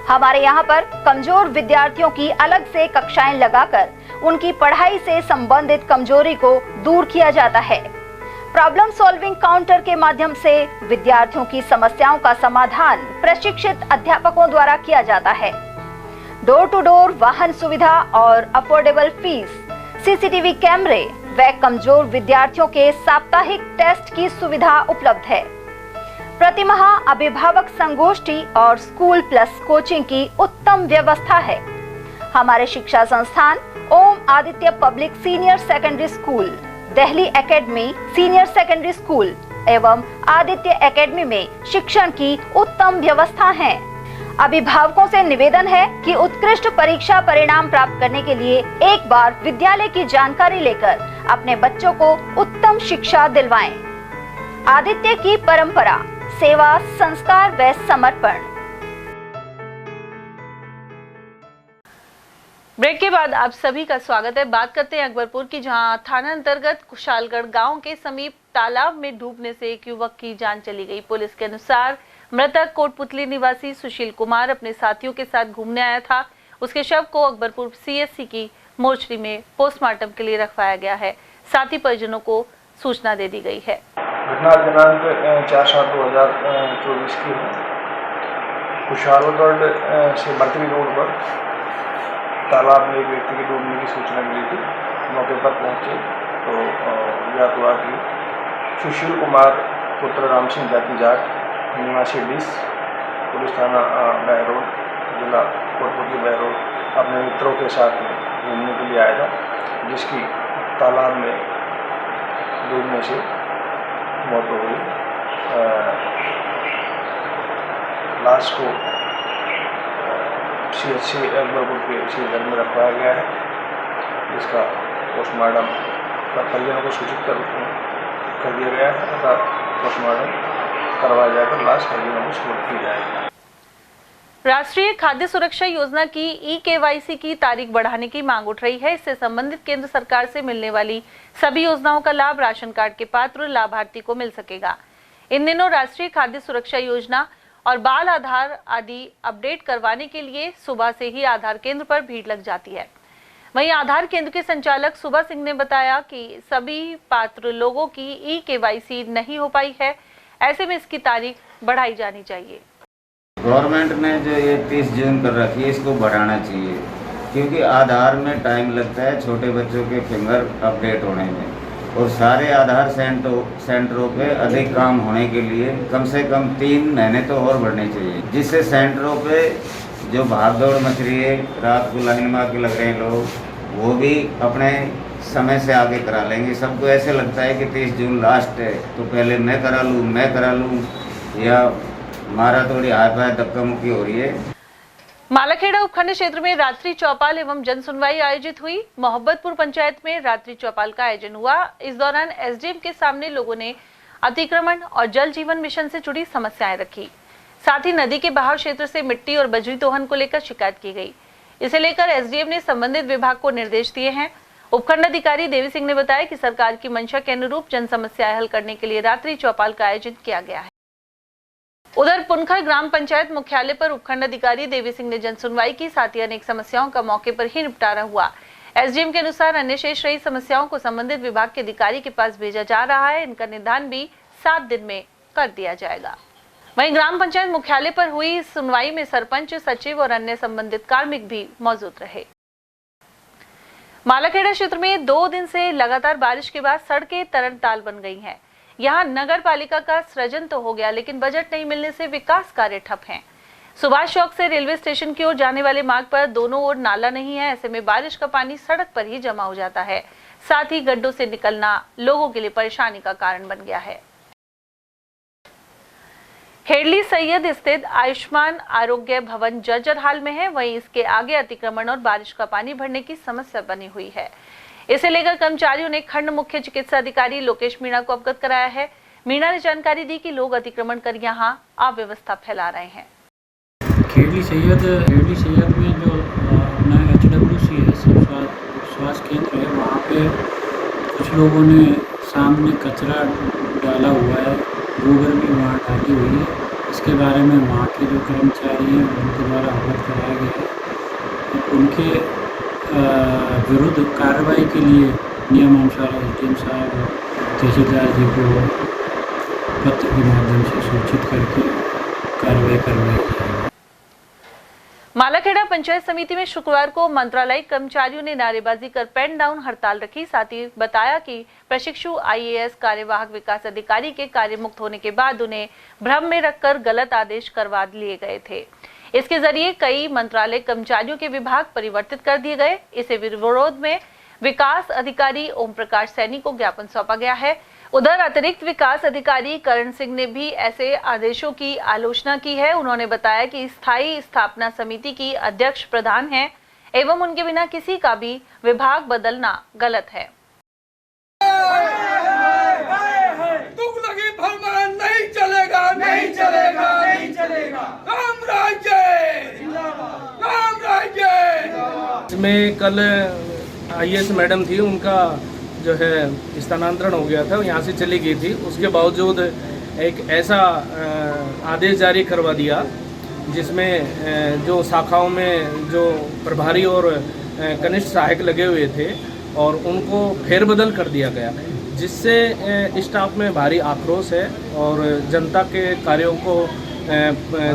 हमारे यहाँ पर कमजोर विद्यार्थियों की अलग से कक्षाएं लगाकर उनकी पढ़ाई से संबंधित कमजोरी को दूर किया जाता है। प्रॉब्लम सॉल्विंग काउंटर के माध्यम से विद्यार्थियों की समस्याओं का समाधान प्रशिक्षित अध्यापकों द्वारा किया जाता है। डोर टू डोर वाहन सुविधा और अफोर्डेबल फीस, CCTV कैमरे व कमजोर विद्यार्थियों के साप्ताहिक टेस्ट की सुविधा उपलब्ध है। प्रतिमाह अभिभावक संगोष्ठी और स्कूल प्लस कोचिंग की उत्तम व्यवस्था है। हमारे शिक्षा संस्थान Om Aditya public senior secondary school, Delhi academy senior secondary school एवं आदित्य एकेडमी में शिक्षण की उत्तम व्यवस्था है। अभिभावकों से निवेदन है कि उत्कृष्ट परीक्षा परिणाम प्राप्त करने के लिए एक बार विद्यालय की जानकारी लेकर अपने बच्चों को उत्तम शिक्षा दिलवाएं। आदित्य की परंपरा, सेवा, संस्कार व समर्पण। ब्रेक के बाद आप सभी का स्वागत है। बात करते हैं अकबरपुर की, जहां थाना अंतर्गत कुशालगढ़ गांव के समीप तालाब में डूबने से एक युवक की जान चली गई। पुलिस के अनुसार मृतक कोटपुतली निवासी सुशील कुमार अपने साथियों के साथ घूमने आया था। उसके शव को अकबरपुर CSC की मोर्चरी में पोस्टमार्टम के लिए रखवाया गया है। साथ ही परिजनों को सूचना दे दी गई है। घटना दिनांक 4/7/2024 की है। कुशालगढ़ से बर्तरी रोड पर तालाब में एक व्यक्ति की डूबने की सूचना मिली थी। मौके पर पहुंचे तो ज्ञात हुआ कि सुशील कुमार पुत्र राम सिंह जाति जाट निवासी डिस, पुलिस थाना बहरोड, जिला कोटपुतली बहरोड, अपने मित्रों के साथ घूमने के लिए आया था, जिसकी तालाब में डूबने से मौत हो गई। लाश को CSC अकबरपुर के इसी घर में रखवाया गया है, जिसका पोस्टमार्टम परिजनों को सूचित कर दिया गया है तथा पोस्टमार्टम करवाया जाकर लाश परिजनों को सुपुर्द की जाएगी। राष्ट्रीय खाद्य सुरक्षा योजना की eKYC की तारीख बढ़ाने की मांग उठ रही है। इससे संबंधित केंद्र सरकार से मिलने वाली सभी योजनाओं का लाभ राशन कार्ड के पात्र लाभार्थी को मिल सकेगा। इन दिनों राष्ट्रीय खाद्य सुरक्षा योजना और बाल आधार आदि अपडेट करवाने के लिए सुबह से ही आधार केंद्र पर भीड़ लग जाती है। वहीं आधार केंद्र के संचालक सुबह सिंह ने बताया कि सभी पात्र लोगों की eKYC नहीं हो पाई है, ऐसे में इसकी तारीख बढ़ाई जानी चाहिए। गवर्नमेंट ने जो ये 30 जून कर रखी है, इसको बढ़ाना चाहिए, क्योंकि आधार में टाइम लगता है छोटे बच्चों के फिंगर अपडेट होने में, और सारे आधार सेंटरों पे अधिक काम होने के लिए कम से कम 3 महीने तो और बढ़ने चाहिए, जिससे सेंटरों पे जो भाग दौड़ मच रही है, रात को लाइन में आके लग रहे हैं लोग, वो भी अपने समय से आगे करा लेंगे। सबको ऐसे लगता है कि 30 जून लास्ट है तो पहले मैं करा लूँ, या मारा थोड़ी हाथ पाए धक्का मुक्की हो रही है। मालाखेड़ा उपखंड क्षेत्र में रात्रि चौपाल एवं जन सुनवाई आयोजित हुई। मोहब्बतपुर पंचायत में रात्रि चौपाल का आयोजन हुआ। इस दौरान SDM के सामने लोगों ने अतिक्रमण और जल जीवन मिशन से जुड़ी समस्याएं रखी। साथ ही नदी के बहाव क्षेत्र से मिट्टी और बजरी दोहन को लेकर शिकायत की गई। इसे लेकर SDM ने संबंधित विभाग को निर्देश दिए हैं। उपखंड अधिकारी देवी सिंह ने बताया कि सरकार की मंशा के अनुरूप जन समस्याएं हल करने के लिए रात्रि चौपाल का आयोजन किया गया है। उधर पुनखर ग्राम पंचायत मुख्यालय पर उपखंड अधिकारी देवी सिंह ने जन सुनवाई की, साथ ही अनेक समस्याओं का मौके पर ही निपटारा हुआ। SDM के अनुसार अन्य शेष रही समस्याओं को संबंधित विभाग के अधिकारी के पास भेजा जा रहा है। इनका निदान भी 7 दिन में कर दिया जाएगा। वहीं ग्राम पंचायत मुख्यालय पर हुई इस सुनवाई में सरपंच, सचिव और अन्य संबंधित कार्मिक भी मौजूद रहे। मालाखेड़ा क्षेत्र में 2 दिन से लगातार बारिश के बाद सड़कें तरल-ताल बन गई हैं। यहाँ नगर पालिका का सृजन तो हो गया, लेकिन बजट नहीं मिलने से विकास कार्य ठप हैं। सुभाष चौक से रेलवे स्टेशन की ओर जाने वाले मार्ग पर दोनों ओर नाला नहीं है। ऐसे में बारिश का पानी सड़क पर ही जमा हो जाता है। साथ ही गड्ढों से निकलना लोगों के लिए परेशानी का कारण बन गया है। हेडली सैयद स्थित आयुष्मान आरोग्य भवन जर्जर हाल में है। वहीं इसके आगे अतिक्रमण और बारिश का पानी भरने की समस्या बनी हुई है। इसे लेकर कर्मचारियों ने खंड मुख्य चिकित्सा अधिकारी लोकेश मीणा को अवगत कराया है। मीणा ने जानकारी दी कि लोग अतिक्रमण कर यहां अव्यवस्था फैला रहे हैं। हेडली सैयद में जो अपना HWC है, स्वास्थ्य केंद्र है, वहाँ पे कुछ लोगों ने सामने कचरा डाला हुआ है, गोबर भी वहाँ डाली हुई है। इसके बारे में वहाँ के जो कर्मचारी हैं उनके द्वारा अवगत कराया गया है। उनके विरुद्ध कार्रवाई के लिए नियमानुसार SDM साहब और तहसीलदार जी को पत्र के माध्यम से सूचित करके कार्रवाई करवाई जाएगी। मालाखेड़ा पंचायत समिति में शुक्रवार को मंत्रालयिक कर्मचारियों ने नारेबाजी कर पेन डाउन हड़ताल रखी। साथ ही बताया कि प्रशिक्षु IAS कार्यवाहक विकास अधिकारी के कार्यमुक्त होने के बाद उन्हें भ्रम में रखकर गलत आदेश करवा लिए गए थे। इसके जरिए कई मंत्रालय कर्मचारियों के विभाग परिवर्तित कर दिए गए। इसे विरोध में विकास अधिकारी ओम प्रकाश सैनी को ज्ञापन सौंपा गया है। उधर अतिरिक्त विकास अधिकारी करण सिंह ने भी ऐसे आदेशों की आलोचना की है। उन्होंने बताया कि स्थायी स्थापना समिति की अध्यक्ष प्रधान हैं एवं उनके बिना किसी का भी विभाग बदलना गलत है। तुगलकी फरमान नहीं चलेगा, नहीं चलेगा, नहीं चलेगा। राम राज्य, राम राज्य। इसमें कल IAS मैडम थी, उनका जो है स्थानांतरण हो गया था, यहाँ से चली गई थी। उसके बावजूद एक ऐसा आदेश जारी करवा दिया जिसमें जो शाखाओं में जो प्रभारी और कनिष्ठ सहायक लगे हुए थे और उनको फेरबदल कर दिया गया, जिससे स्टाफ में भारी आक्रोश है और जनता के कार्यों को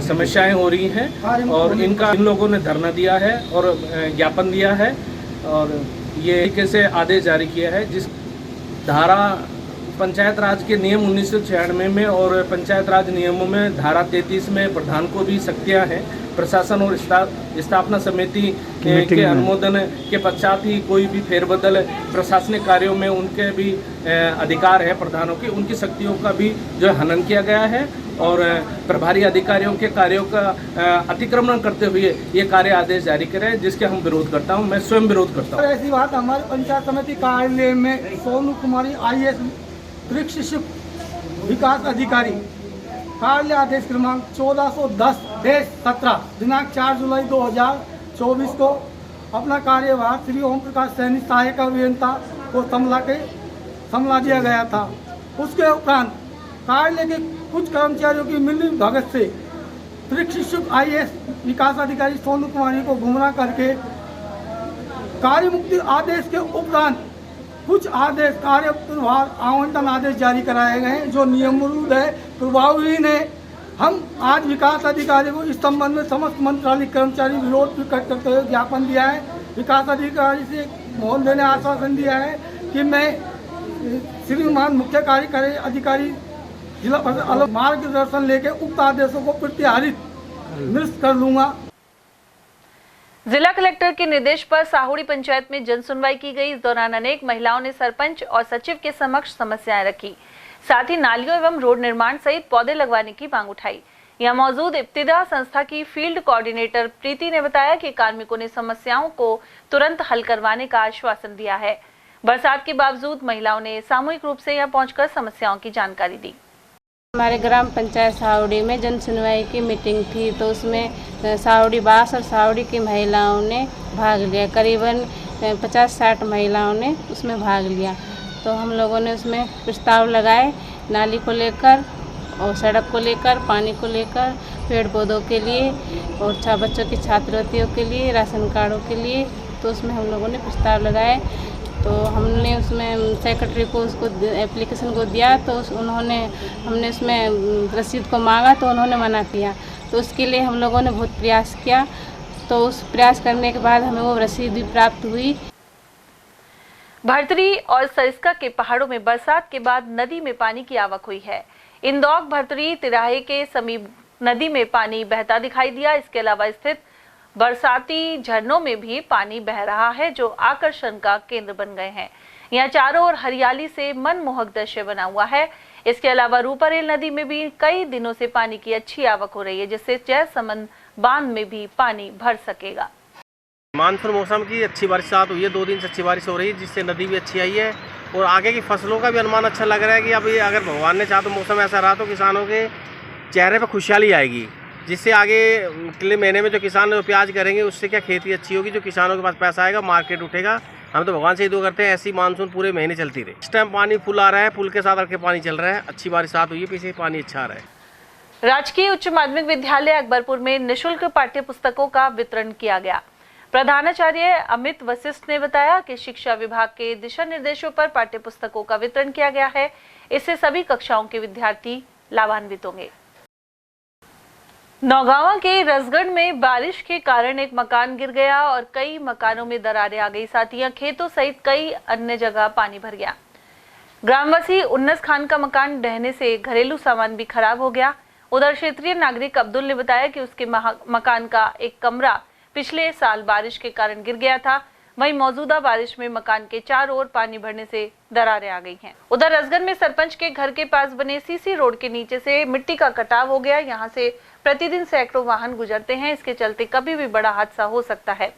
समस्याएं हो रही हैं और इन लोगों ने धरना दिया है और ज्ञापन दिया है और ये तरीके से आदेश जारी किया है। जिस धारा पंचायत राज के नियम 1996 में और पंचायत राज नियमों में धारा 33 में प्रधान को भी शक्तियां हैं। प्रशासन और स्थापना समिति के अनुमोदन के पश्चात ही कोई भी फेरबदल प्रशासनिक कार्यों में उनके भी अधिकार है प्रधानों की, उनकी शक्तियों का भी जो हनन किया गया है और प्रभारी अधिकारियों के कार्यों का अतिक्रमण करते हुए ये कार्य आदेश जारी करे, जिसके हम विरोध करता हूँ, मैं स्वयं विरोध करता हूँ। ऐसी बात हमारे पंचायत समिति कार्यालय में सोनू कुमारी IAS प्रशिक्षु विकास अधिकारी कार्यालय आदेश क्रमांक 1410/17 दिनांक 4 जुलाई 2024 को अपना कार्यभार श्री ओम प्रकाश सैनी सहायक अभियंता को संभाला दिया गया था। उसके उपरांत कार्यालय के कुछ कर्मचारियों की मिली भगत से प्रशिक्षु IAS विकास अधिकारी सोनू कुमारी को गुमराह करके कार्य मुक्ति आदेश के उपरांत कुछ आदेश कार्य प्रभार आवंटन आदेश जारी कराए गए हैं जो नियम विरुद्ध है, प्रभावहीन है। हम आज विकास अधिकारी को इस संबंध में समस्त मंत्रालय कर्मचारी विरोध प्रकट करते हुए ज्ञापन दिया है। विकास अधिकारी से महोदय ने आश्वासन दिया है कि मैं श्रीमान मुख्य कार्यकारी अधिकारी जिला परिषद अलग मार्गदर्शन लेकर उक्त आदेशों को प्रत्याहरित निरस्त कर लूंगा। जिला कलेक्टर के निर्देश पर साहुड़ी पंचायत में जन सुनवाई की गई। इस दौरान अनेक महिलाओं ने सरपंच और सचिव के समक्ष समस्याएं रखी, साथ ही नालियों एवं रोड निर्माण सहित पौधे लगवाने की मांग उठाई। यहां मौजूद इब्तिदा संस्था की फील्ड कोऑर्डिनेटर प्रीति ने बताया कि कार्मिकों ने समस्याओं को तुरंत हल करवाने का आश्वासन दिया है। बरसात के बावजूद महिलाओं ने सामूहिक रूप से यहां पहुंचकर समस्याओं की जानकारी दी। हमारे ग्राम पंचायत सावड़ी में जन सुनवाई की मीटिंग थी, तो उसमें सावड़ी बास और सावड़ी की महिलाओं ने भाग लिया। करीबन 50-60 महिलाओं ने उसमें भाग लिया। तो हम लोगों ने उसमें प्रस्ताव लगाए नाली को लेकर और सड़क को लेकर, पानी को लेकर, पेड़ पौधों के लिए और बच्चों की छात्रवृत्तियों के लिए, राशन कार्डों के लिए। तो उसमें हम लोगों ने प्रस्ताव लगाए। तो हमने उसमें सेक्रेटरी को उसको एप्लीकेशन को दिया, तो हमने उसमें रसीद को मांगा तो उन्होंने मना किया। तो उसके लिए हम लोगों ने बहुत प्रयास किया। तो उस प्रयास करने के बाद हमें वो रसीद भी प्राप्त हुई। भर्तरी और सरिस्का के पहाड़ों में बरसात के बाद नदी में पानी की आवक हुई है। इंदौर भर्तरी तिराहे के समीप नदी में पानी बहता दिखाई दिया। इसके अलावा स्थित बरसाती झरनों में भी पानी बह रहा है, जो आकर्षण का केंद्र बन गए हैं। यहाँ चारों ओर हरियाली से मनमोहक दृश्य बना हुआ है। इसके अलावा रूपारेल नदी में भी कई दिनों से पानी की अच्छी आवक हो रही है, जिससे जयसमंद बांध में भी पानी भर सकेगा। मानसून मौसम की अच्छी बरसात हुई है, 2 दिन से अच्छी बारिश हो रही है, जिससे नदी भी अच्छी आई है और आगे की फसलों का भी अनुमान अच्छा लग रहा है कि अभी अगर भगवान ने चाहा तो मौसम ऐसा रहा तो किसानों के चेहरे पर खुशहाली आएगी। जिससे आगे अगले महीने में जो किसान जो प्याज करेंगे उससे क्या खेती अच्छी होगी, जो किसानों के पास पैसा आएगा, मार्केट उठेगा। हम तो भगवान से ही दुआ करते हैं ऐसी मानसून पूरे महीने चलती रहे। इस टाइम पानी फुल आ रहा है, पुल के साथ आके पानी चल रहा है, अच्छी बरसात हुई है, पीछे पानी अच्छा आ रहा है। राजकीय उच्च माध्यमिक विद्यालय अकबरपुर में निःशुल्क पाठ्य पुस्तकों का वितरण किया गया। प्रधानाचार्य अमित वशिष्ठ ने बताया कि शिक्षा विभाग के दिशा निर्देशों पर पाठ्य पुस्तकों का वितरण किया गया है। इससे सभी कक्षाओं के विद्यार्थी लाभान्वित होंगे। नौगांवा के रसगढ़ में बारिश के कारण एक मकान गिर गया और कई मकानों में दरारें आ गई। साथ ही खेतों सहित कई अन्य जगह पानी भर गया। ग्रामवासी उन्नस खान का मकान ढहने से घरेलू सामान भी खराब हो गया। उधर क्षेत्रीय नागरिक अब्दुल ने बताया कि उसके मकान का एक कमरा पिछले साल बारिश के कारण गिर गया था। वहीं मौजूदा बारिश में मकान के चारों ओर पानी भरने से दरारें आ गई हैं। उधर रसगढ़ में सरपंच के घर के पास बने सीसी रोड के नीचे से मिट्टी का कटाव हो गया। यहां से प्रतिदिन सैकड़ों वाहन गुजरते हैं। इसके चलते कभी भी बड़ा हादसा हो सकता है।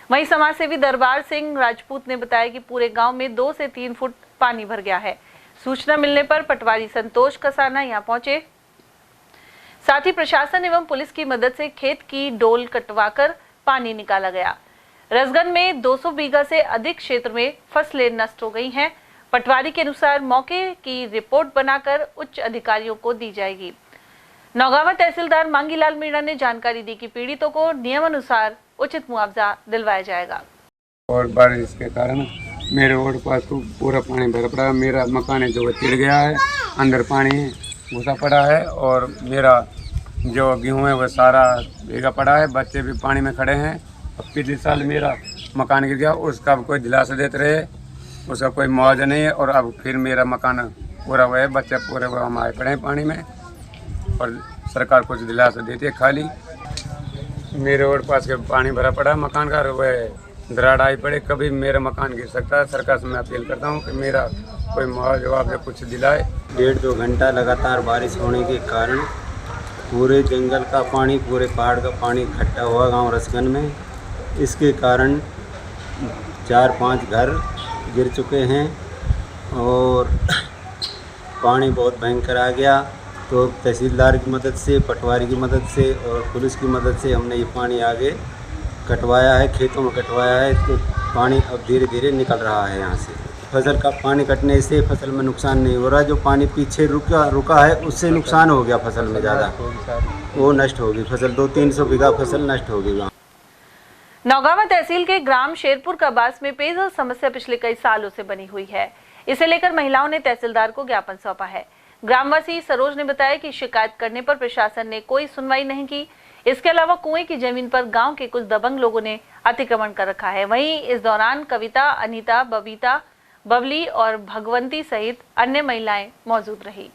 वहीं समाजसेवी दरबार सिंह राजपूत ने बताया कि पूरे गांव में 2 से 3 फुट पानी भर गया है। सूचना मिलने पर पटवारी संतोष कसाना यहां पहुंचे। साथ ही प्रशासन एवं पुलिस की मदद से खेत की डोल कटवाकर पानी निकाला गया। रसगढ़ में 200 बीघा से अधिक क्षेत्र में फसलें नष्ट हो गई हैं। पटवारी के अनुसार मौके की रिपोर्ट बनाकर उच्च अधिकारियों को दी जाएगी। नौगांवा तहसीलदार मांगीलाल मीणा ने जानकारी दी कि पीड़ितों को नियमानुसार उचित मुआवजा दिलवाया जाएगा। और बारिश के कारण मेरे रोड पास तो पूरा पानी भरा पड़ा। मेरा मकान है जो चिड़ गया है, अंदर पानी घुसा पड़ा है और मेरा जो गेहूँ है वो सारा भीगा पड़ा है। बच्चे भी पानी में खड़े हैं। अब पिछले साल मेरा मकान गिर गया, उसका कोई दिलासा देते रहे, उसका कोई मुआवजा नहीं है। और अब फिर मेरा मकान पूरा हुआ है, बच्चे पूरे हम आए पड़े हैं पानी में और सरकार कुछ दिलासा देती है। खाली मेरे रोड पास के पानी भरा पड़ा है, मकान का वह दराड़ आई पड़े, कभी मेरा मकान गिर सकता है। सरकार से मैं अपील करता हूँ कि मेरा कोई मुआवजा कुछ दिलाए। 1.5-2 घंटा लगातार बारिश होने के कारण पूरे जंगल का पानी, पूरे पहाड़ का पानी इकट्ठा हुआ गांव रसगढ़ में। इसके कारण 4-5 घर गिर चुके हैं और पानी बहुत भयंकर आ गया। तो तहसीलदार की मदद से, पटवारी की मदद से और पुलिस की मदद से हमने ये पानी आगे कटवाया है, खेतों में कटवाया है। तो पानी अब धीरे धीरे निकल रहा है यहाँ से। फसल का पानी कटने से फसल में नुकसान नहीं हो रहा। जो पानी पीछे रुका है उससे नुकसान हो गया फसल में, ज़्यादा वो नष्ट होगी फसल। 200-300 बीघा फसल नष्ट होगी। नौगांवा तहसील के ग्राम शेरपुर कबास में पेयजल समस्या पिछले कई सालों से बनी हुई है। इसे लेकर महिलाओं ने तहसीलदार को ज्ञापन सौंपा है। ग्रामवासी सरोज ने बताया कि शिकायत करने पर प्रशासन ने कोई सुनवाई नहीं की। इसके अलावा कुएं की जमीन पर गांव के कुछ दबंग लोगों ने अतिक्रमण कर रखा है। वहीं इस दौरान कविता, अनीता, बबीता, बबली और भगवंती सहित अन्य महिलाएं मौजूद रही।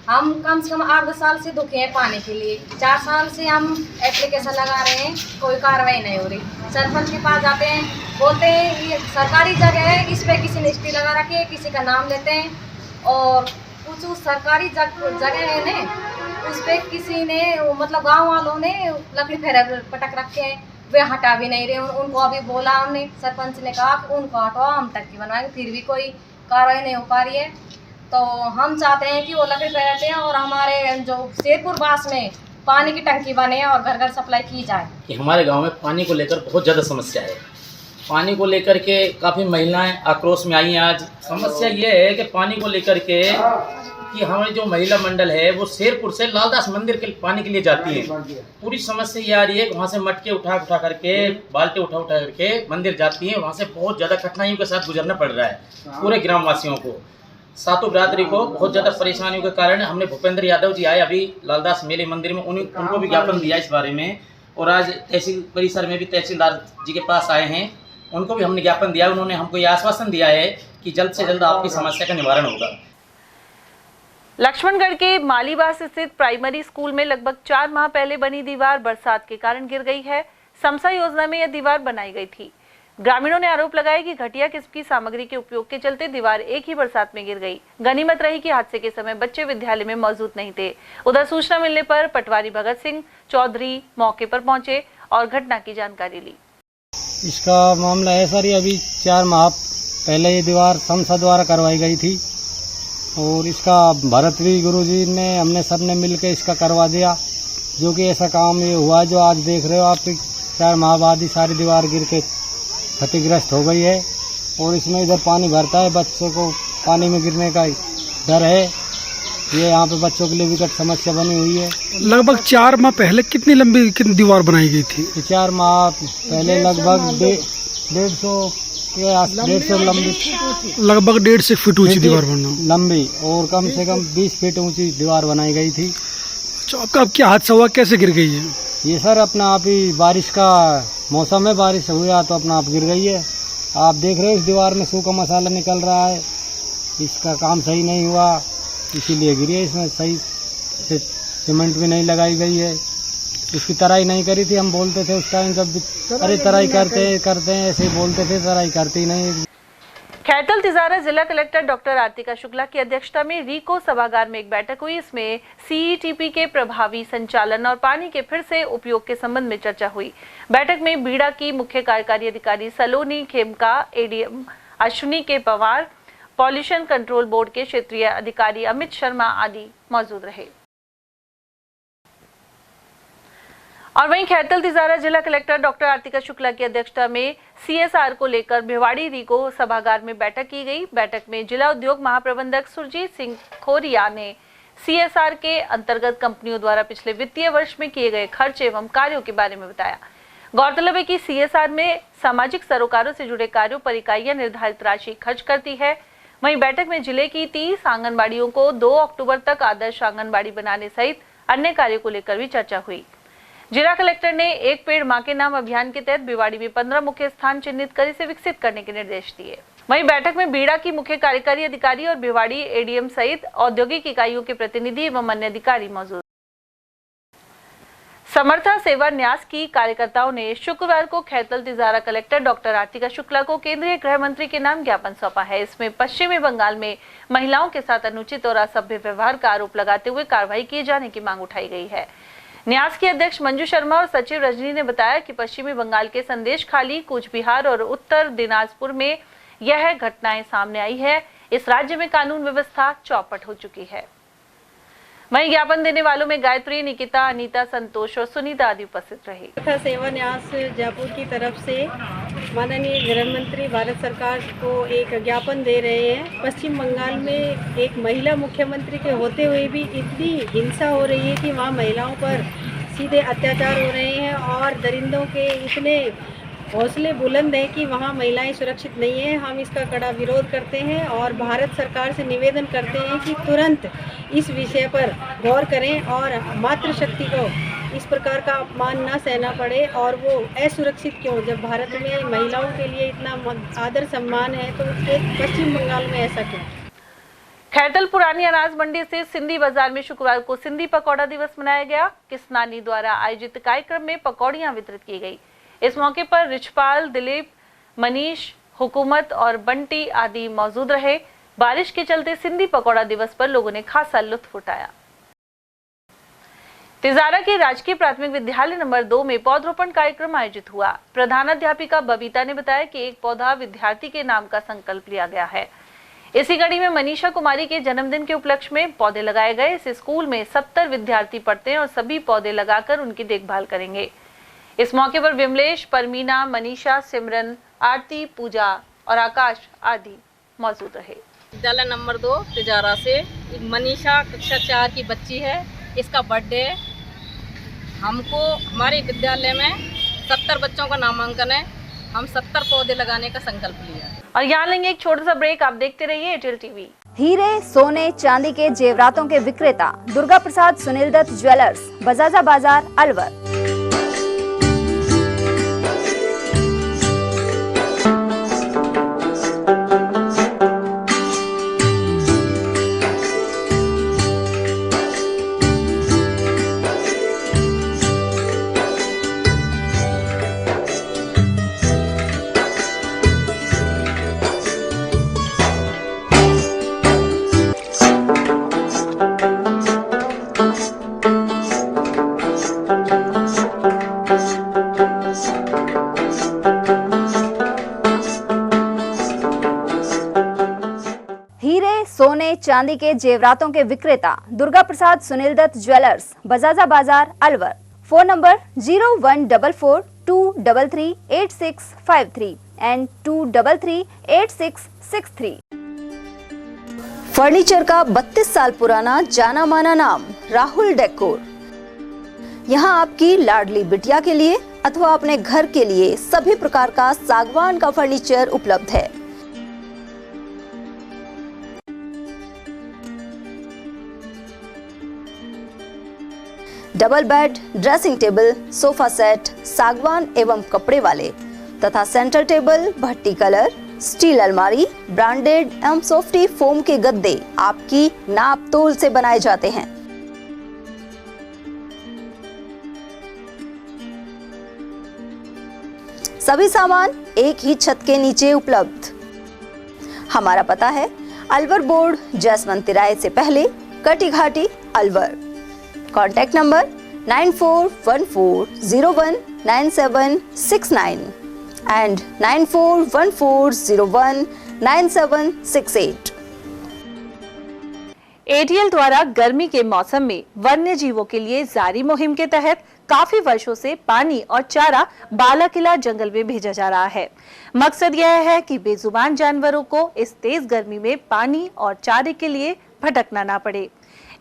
हम कम से कम 8-10 साल से दुखी हैं पानी के लिए। 4 साल से हम एप्लीकेशन लगा रहे हैं, कोई कार्रवाई नहीं हो रही। सरपंच के पास जाते हैं, बोलते हैं ये सरकारी जगह है, इस पे किसी ने स्टे लगा रखी है, किसी का नाम लेते हैं और कुछ उस सरकारी जगह है ना, उस पर किसी ने मतलब गाँव वालों ने लकड़ी पटक रखे हैं, वे हटा भी नहीं रहे। उनको अभी बोला हमने, सरपंच ने कहा कि उनको हटाओ, हम टक्की बनवाएंगे, फिर भी कोई कार्रवाई नहीं हो पा रही है। तो हम चाहते हैं कि वो लकड़ी पे रहते हैं और हमारे जो शेरपुर बास में पानी की टंकी बने और घर घर सप्लाई की जाए। कि हमारे गांव में पानी को लेकर बहुत ज़्यादा समस्या है। पानी को लेकर के काफ़ी महिलाएं आक्रोश में आई हैं। आज समस्या ये है कि पानी को लेकर के कि हमारी जो महिला मंडल है वो शेरपुर से लालदास मंदिर के पानी के लिए जाती है। पूरी समस्या ये आ रही है कि वहाँ से मटके उठा करके, बाल्टी उठा करके मंदिर जाती है। वहाँ से बहुत ज़्यादा कठिनाइयों के साथ गुजरना पड़ रहा है पूरे ग्रामवासियों को। सातों बिरादरी को बहुत ज़्यादा परेशानियों के कारण हमने भूपेंद्र यादव जी आए अभी लालदास मेले मंदिर में, उनको भी ज्ञापन दिया इस बारे में। और आज तहसील परिसर में भी तहसीलदार जी के पास आए हैं, उनको भी हमने ज्ञापन दिया। उन्होंने हमको ये आश्वासन दिया है कि जल्द से जल्द आपकी समस्या का निवारण होगा। लक्ष्मणगढ़ के मालीबास स्थित प्राइमरी स्कूल में लगभग 4 माह पहले बनी दीवार बरसात के कारण गिर गई है। समसा योजना में यह दीवार बनाई गई थी। ग्रामीणों ने आरोप लगाया कि घटिया किस्म की सामग्री के उपयोग के चलते दीवार एक ही बरसात में गिर गई। गनीमत रही कि हादसे के समय बच्चे विद्यालय में मौजूद नहीं थे। उधर सूचना मिलने पर पटवारी भगत सिंह चौधरी मौके पर पहुंचे और घटना की जानकारी ली। इसका मामला है सर, ये अभी 4 माह पहले ये दीवार समसा द्वारा करवाई गई थी और इसका भरतवी गुरुजी ने हमने सबने मिलकर इसका करवा दिया जो कि ऐसा काम ये हुआ जो आज देख रहे हो आप, 4 माह बाद ही सारी दीवार गिर के क्षतिग्रस्त हो गई है। और इसमें इधर पानी भरता है, बच्चों को पानी में गिरने का डर है। ये यहाँ पे बच्चों के लिए विकट समस्या बनी हुई है। लगभग 4 माह पहले कितनी लंबी दीवार बनाई गई थी? 4 माह पहले लगभग 150 लंबी, लगभग 150 फीट ऊंची दीवार बनना लंबी, और कम से कम 20 फीट ऊंची दीवार बनाई गई थी। तो आपका अब क्या हादसा हुआ, कैसे गिर गई है? ये सर अपना आप ही बारिश का मौसम है, बारिश हुआ तो अपना आप गिर गई है। आप देख रहे हो इस दीवार में सूखा मसाला निकल रहा है, इसका काम सही नहीं हुआ इसीलिए गिरी है। इसमें सही से सीमेंट भी नहीं लगाई गई है, इसकी तराई नहीं करी थी। हम बोलते थे उस टाइम जब अरे तराई करते हैं ऐसे ही बोलते थे, तराई करती नहीं। खैरतल तिजारा जिला कलेक्टर डॉक्टर आरतिका शुक्ला की अध्यक्षता में रीको सभागार में एक बैठक हुई। इसमें सीईटीपी के प्रभावी संचालन और पानी के फिर से उपयोग के संबंध में चर्चा हुई। बैठक में बीड़ा की मुख्य कार्यकारी अधिकारी सलोनी खेमका, एडीएम अश्विनी के पवार, पॉल्यूशन कंट्रोल बोर्ड के क्षेत्रीय अधिकारी अमित शर्मा आदि मौजूद रहे। और वहीं खैरतल तिजारा जिला कलेक्टर डॉक्टर आरतिका शुक्ला की अध्यक्षता में सीएसआर को लेकर भिवाड़ी रीको सभागार में बैठक की गई। बैठक में जिला उद्योग महाप्रबंधक सुरजीत सिंह खोरिया ने सीएसआर के अंतर्गत कंपनियों द्वारा पिछले वित्तीय वर्ष में किए गए खर्च एवं कार्यों के बारे में बताया। गौरतलब है कि सीएसआर में सामाजिक सरोकारों से जुड़े कार्यों पर इकाइयां निर्धारित राशि खर्च करती है। वहीं बैठक में जिले की 30 आंगनबाड़ियों को 2 अक्टूबर तक आदर्श आंगनबाड़ी बनाने सहित अन्य कार्यों को लेकर भी चर्चा हुई। जिला कलेक्टर ने एक पेड़ मां के नाम अभियान के तहत भिवाड़ी में 15 मुख्य स्थान चिन्हित कर इसे विकसित करने के निर्देश दिए। वहीं बैठक में बीड़ा की मुख्य कार्यकारी अधिकारी और भिवाड़ी एडीएम सहित औद्योगिक इकाइयों के प्रतिनिधि एवं अन्य अधिकारी मौजूद। समर्था सेवा न्यास की कार्यकर्ताओं ने शुक्रवार को खैरतल तिजारा कलेक्टर डॉक्टर आरतिका शुक्ला को केंद्रीय गृह मंत्री के नाम ज्ञापन सौंपा है। इसमें पश्चिमी बंगाल में महिलाओं के साथ अनुचित और असभ्य व्यवहार का आरोप लगाते हुए कार्रवाई किए जाने की मांग उठाई गई है। न्यास की अध्यक्ष मंजू शर्मा और सचिव रजनी ने बताया कि पश्चिमी बंगाल के संदेशखाली, कूच बिहार और उत्तर दिनाजपुर में यह घटनाएं सामने आई है। इस राज्य में कानून व्यवस्था चौपट हो चुकी है। वहीं ज्ञापन देने वालों में गायत्री, निकिता, अनीता, संतोष और सुनीता आदि उपस्थित रही। सेवा न्यास जयपुर की तरफ से माननीय गृह मंत्री भारत सरकार को एक ज्ञापन दे रहे हैं। पश्चिम बंगाल में एक महिला मुख्यमंत्री के होते हुए भी इतनी हिंसा हो रही है कि वहाँ महिलाओं पर सीधे अत्याचार हो रहे हैं और दरिंदों के इतने हौसले बुलंद है कि वहाँ महिलाएं सुरक्षित नहीं है। हम इसका कड़ा विरोध करते हैं और भारत सरकार से निवेदन करते हैं कि तुरंत इस विषय पर गौर करें और मातृशक्ति को इस प्रकार का अपमान न सहना पड़े। और वो असुरक्षित क्यों, जब भारत में महिलाओं के लिए इतना आदर सम्मान है तो पश्चिम बंगाल में ऐसा क्यों। खैरतल पुरानी अनाज मंडी से सिंधी बाजार में शुक्रवार को सिंधी पकौड़ा दिवस मनाया गया। किसनानी द्वारा आयोजित कार्यक्रम में पकौड़ियां वितरित की गई। इस मौके पर रिचपाल, दिलीप, मनीष, हुकूमत और बंटी आदि मौजूद रहे। बारिश के चलते सिंधी पकौड़ा दिवस पर लोगों ने खासा लुत्फ उठाया। तिजारा के राजकीय प्राथमिक विद्यालय नंबर 2 में पौधरोपण कार्यक्रम आयोजित हुआ। प्रधानाध्यापिका बबीता ने बताया कि एक पौधा विद्यार्थी के नाम का संकल्प लिया गया है। इसी कड़ी में मनीषा कुमारी के जन्मदिन के उपलक्ष्य में पौधे लगाए गए। इस स्कूल में 70 विद्यार्थी पढ़ते हैं और सभी पौधे लगाकर उनकी देखभाल करेंगे। इस मौके पर विमलेश, परमीना, मनीषा, सिमरन, आरती, पूजा और आकाश आदि मौजूद रहे। विद्यालय नंबर 2 तिजारा से मनीषा कक्षा 4 की बच्ची है। इसका बर्थडे है। हमको हमारे विद्यालय में 70 बच्चों का नामांकन है। हम 70 पौधे लगाने का संकल्प लिया है। और यहाँ लेंगे एक छोटा सा ब्रेक। आप देखते रहिए एयरटेल टीवी। हीरे, सोने, चांदी के जेवरातों के विक्रेता दुर्गा प्रसाद सुनील दत्त ज्वेलर्स, बजाजा बाजार, अलवर। सोने चांदी के जेवरातों के विक्रेता दुर्गा प्रसाद सुनील दत्त ज्वेलर्स, बजाजा बाजार, Alwar. Phone number 0144233863 and 2338663। Furniture का 32 साल पुराना जाना माना नाम राहुल डेकोर। यहाँ आपकी लाडली बिटिया के लिए अथवा अपने घर के लिए सभी प्रकार का सागवान का फर्नीचर उपलब्ध है। Double bed, dressing table, sofa set सागवान एवं कपड़े वाले तथा सेंटर टेबल, भट्टी कलर, स्टील अलमारी, ब्रांडेड एवं सॉफ्टी फोम के गद्दे आपकी नाप तोल से बनाए जाते हैं। सभी सामान एक ही छत के नीचे उपलब्ध। हमारा पता है अलवर बोर्ड, जसवंत तिराहे से पहले, Kati Ghati, Alwar. Contact number 9414019769 and 9414019768। ATL द्वारा गर्मी के मौसम में वन्य जीवों के लिए जारी मुहिम के तहत काफी वर्षों से पानी और चारा बालाकिला जंगल में भेजा जा रहा है। मकसद यह है कि बेजुबान जानवरों को इस तेज गर्मी में पानी और चारे के लिए भटकना ना पड़े।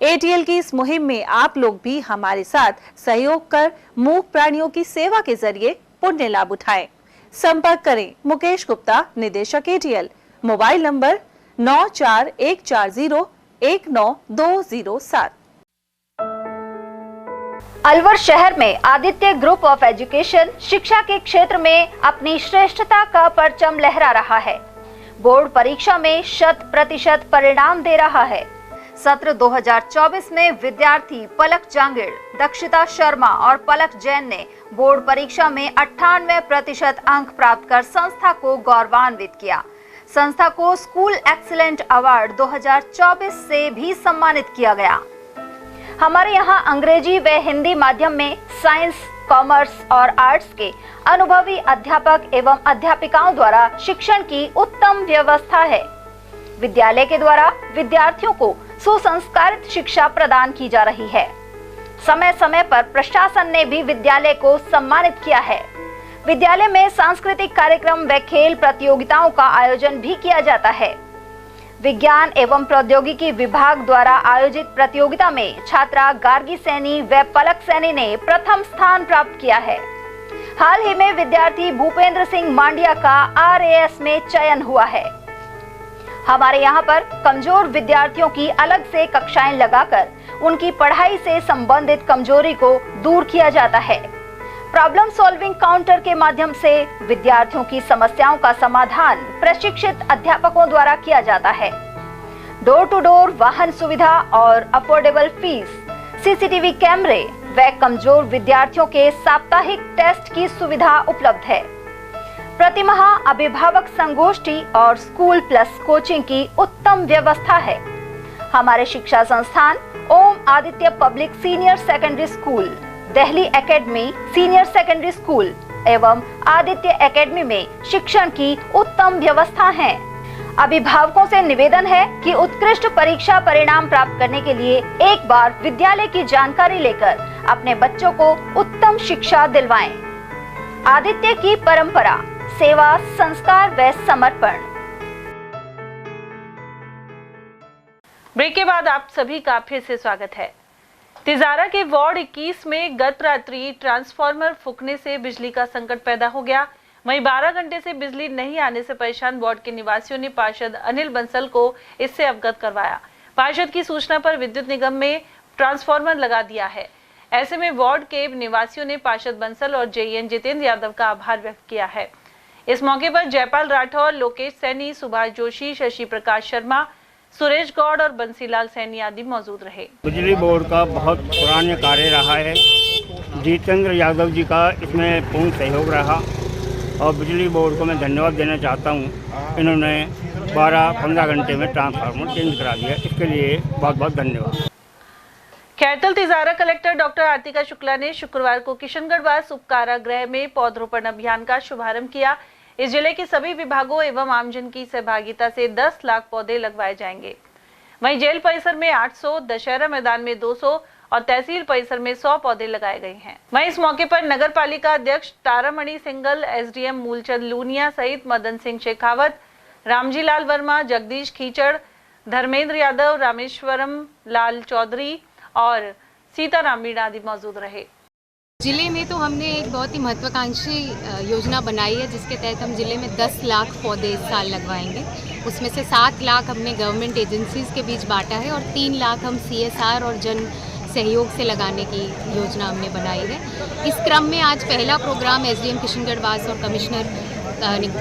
एटीएल की इस मुहिम में आप लोग भी हमारे साथ सहयोग कर मूक प्राणियों की सेवा के जरिए पुण्य लाभ उठाएं। संपर्क करें मुकेश गुप्ता, निदेशक एटीएल, मोबाइल नंबर 9414019207। अलवर शहर में आदित्य ग्रुप ऑफ एजुकेशन शिक्षा के क्षेत्र में अपनी श्रेष्ठता का परचम लहरा रहा है। बोर्ड परीक्षा में 100% परिणाम दे रहा है। सत्र 2024 में विद्यार्थी पलक जांगिड़, दक्षिता शर्मा और पलक जैन ने बोर्ड परीक्षा में 98% अंक प्राप्त कर संस्था को गौरवान्वित किया। संस्था को स्कूल एक्सीलेंट अवार्ड 2024 से भी सम्मानित किया गया। हमारे यहाँ अंग्रेजी व हिंदी माध्यम में साइंस, कॉमर्स और आर्ट्स के अनुभवी अध्यापक एवं अध्यापिकाओं द्वारा शिक्षण की उत्तम व्यवस्था है। विद्यालय के द्वारा विद्यार्थियों को सुसंस्कारित शिक्षा प्रदान की जा रही है। समय समय पर प्रशासन ने भी विद्यालय को सम्मानित किया है। विद्यालय में सांस्कृतिक कार्यक्रम व खेल प्रतियोगिताओं का आयोजन भी किया जाता है। विज्ञान एवं प्रौद्योगिकी विभाग द्वारा आयोजित प्रतियोगिता में छात्रा गार्गी सैनी व पलक सैनी ने प्रथम स्थान प्राप्त किया है। हाल ही में विद्यार्थी भूपेंद्र सिंह मांडिया का RAS में चयन हुआ है। हमारे यहाँ पर कमजोर विद्यार्थियों की अलग से कक्षाएं लगाकर उनकी पढ़ाई से संबंधित कमजोरी को दूर किया जाता है। प्रॉब्लम सॉल्विंग काउंटर के माध्यम से विद्यार्थियों की समस्याओं का समाधान प्रशिक्षित अध्यापकों द्वारा किया जाता है। डोर टू डोर वाहन सुविधा और अफोर्डेबल फीस, CCTV कैमरे व कमजोर विद्यार्थियों के साप्ताहिक टेस्ट की सुविधा उपलब्ध है। प्रतिमाह अभिभावक संगोष्ठी और स्कूल प्लस कोचिंग की उत्तम व्यवस्था है। हमारे शिक्षा संस्थान Om Aditya public senior secondary school, Delhi academy senior secondary school एवं आदित्य एकेडमी में शिक्षण की उत्तम व्यवस्था है। अभिभावकों से निवेदन है कि उत्कृष्ट परीक्षा परिणाम प्राप्त करने के लिए एक बार विद्यालय की जानकारी लेकर अपने बच्चों को उत्तम शिक्षा दिलवाएं। आदित्य की परंपरा, सेवा, संस्कार व समर्पण। ब्रेक के बाद आप सभी का फिर से स्वागत है। तिजारा के वार्ड 21 में गत रात्रि ट्रांसफार्मर फूकने से बिजली का संकट पैदा हो गया। वहीं 12 घंटे से बिजली नहीं आने से परेशान वार्ड के निवासियों ने पार्षद अनिल बंसल को इससे अवगत करवाया। पार्षद की सूचना पर विद्युत निगम में ट्रांसफार्मर लगा दिया है। ऐसे में वार्ड के निवासियों ने पार्षद बंसल और JN जितेंद्र यादव का आभार व्यक्त किया है। इस मौके पर जयपाल राठौर, लोकेश सैनी, सुभाष जोशी, शशि प्रकाश शर्मा, सुरेश गौड़ और बंसीलाल सैनी आदि मौजूद रहे। बिजली बोर्ड का बहुत पुराना कार्य रहा है। जितेंद्र यादव जी का इसमें पूर्ण सहयोग रहा और बिजली बोर्ड को मैं धन्यवाद देना चाहता हूँ। इन्होंने 12-15 घंटे में ट्रांसफार्मर चेंज करा दिया, इसके लिए बहुत बहुत धन्यवाद। खैरतल तिजारा कलेक्टर डॉक्टर आरतिका शुक्ला ने शुक्रवार को किशनगढ़वास उप कारागृह में पौधरोपण अभियान का शुभारंभ किया। इस जिले के सभी विभागों एवं आमजन की सहभागिता से 10 लाख पौधे लगवाए जाएंगे। वहीं जेल परिसर में 800, दशहरा मैदान में 200 और तहसील परिसर में 100 पौधे लगाए गए हैं। वहीं इस मौके पर नगर पालिका अध्यक्ष तारामणि सिंघल, एसडीएम मूलचंद लूनिया सहित मदन सिंह शेखावत, रामजी लाल वर्मा, जगदीश खीचड़, धर्मेंद्र यादव, रामेश्वरम लाल चौधरी और सीताराम मीणा आदि मौजूद रहे। जिले में तो हमने एक बहुत ही महत्वाकांक्षी योजना बनाई है, जिसके तहत हम जिले में 10 लाख पौधे इस साल लगवाएंगे। उसमें से 7 लाख हमने गवर्नमेंट एजेंसीज के बीच बांटा है और 3 लाख हम CSR और जन सहयोग से लगाने की योजना हमने बनाई है। इस क्रम में आज पहला प्रोग्राम SDM किशनगढ़ बास और कमिश्नर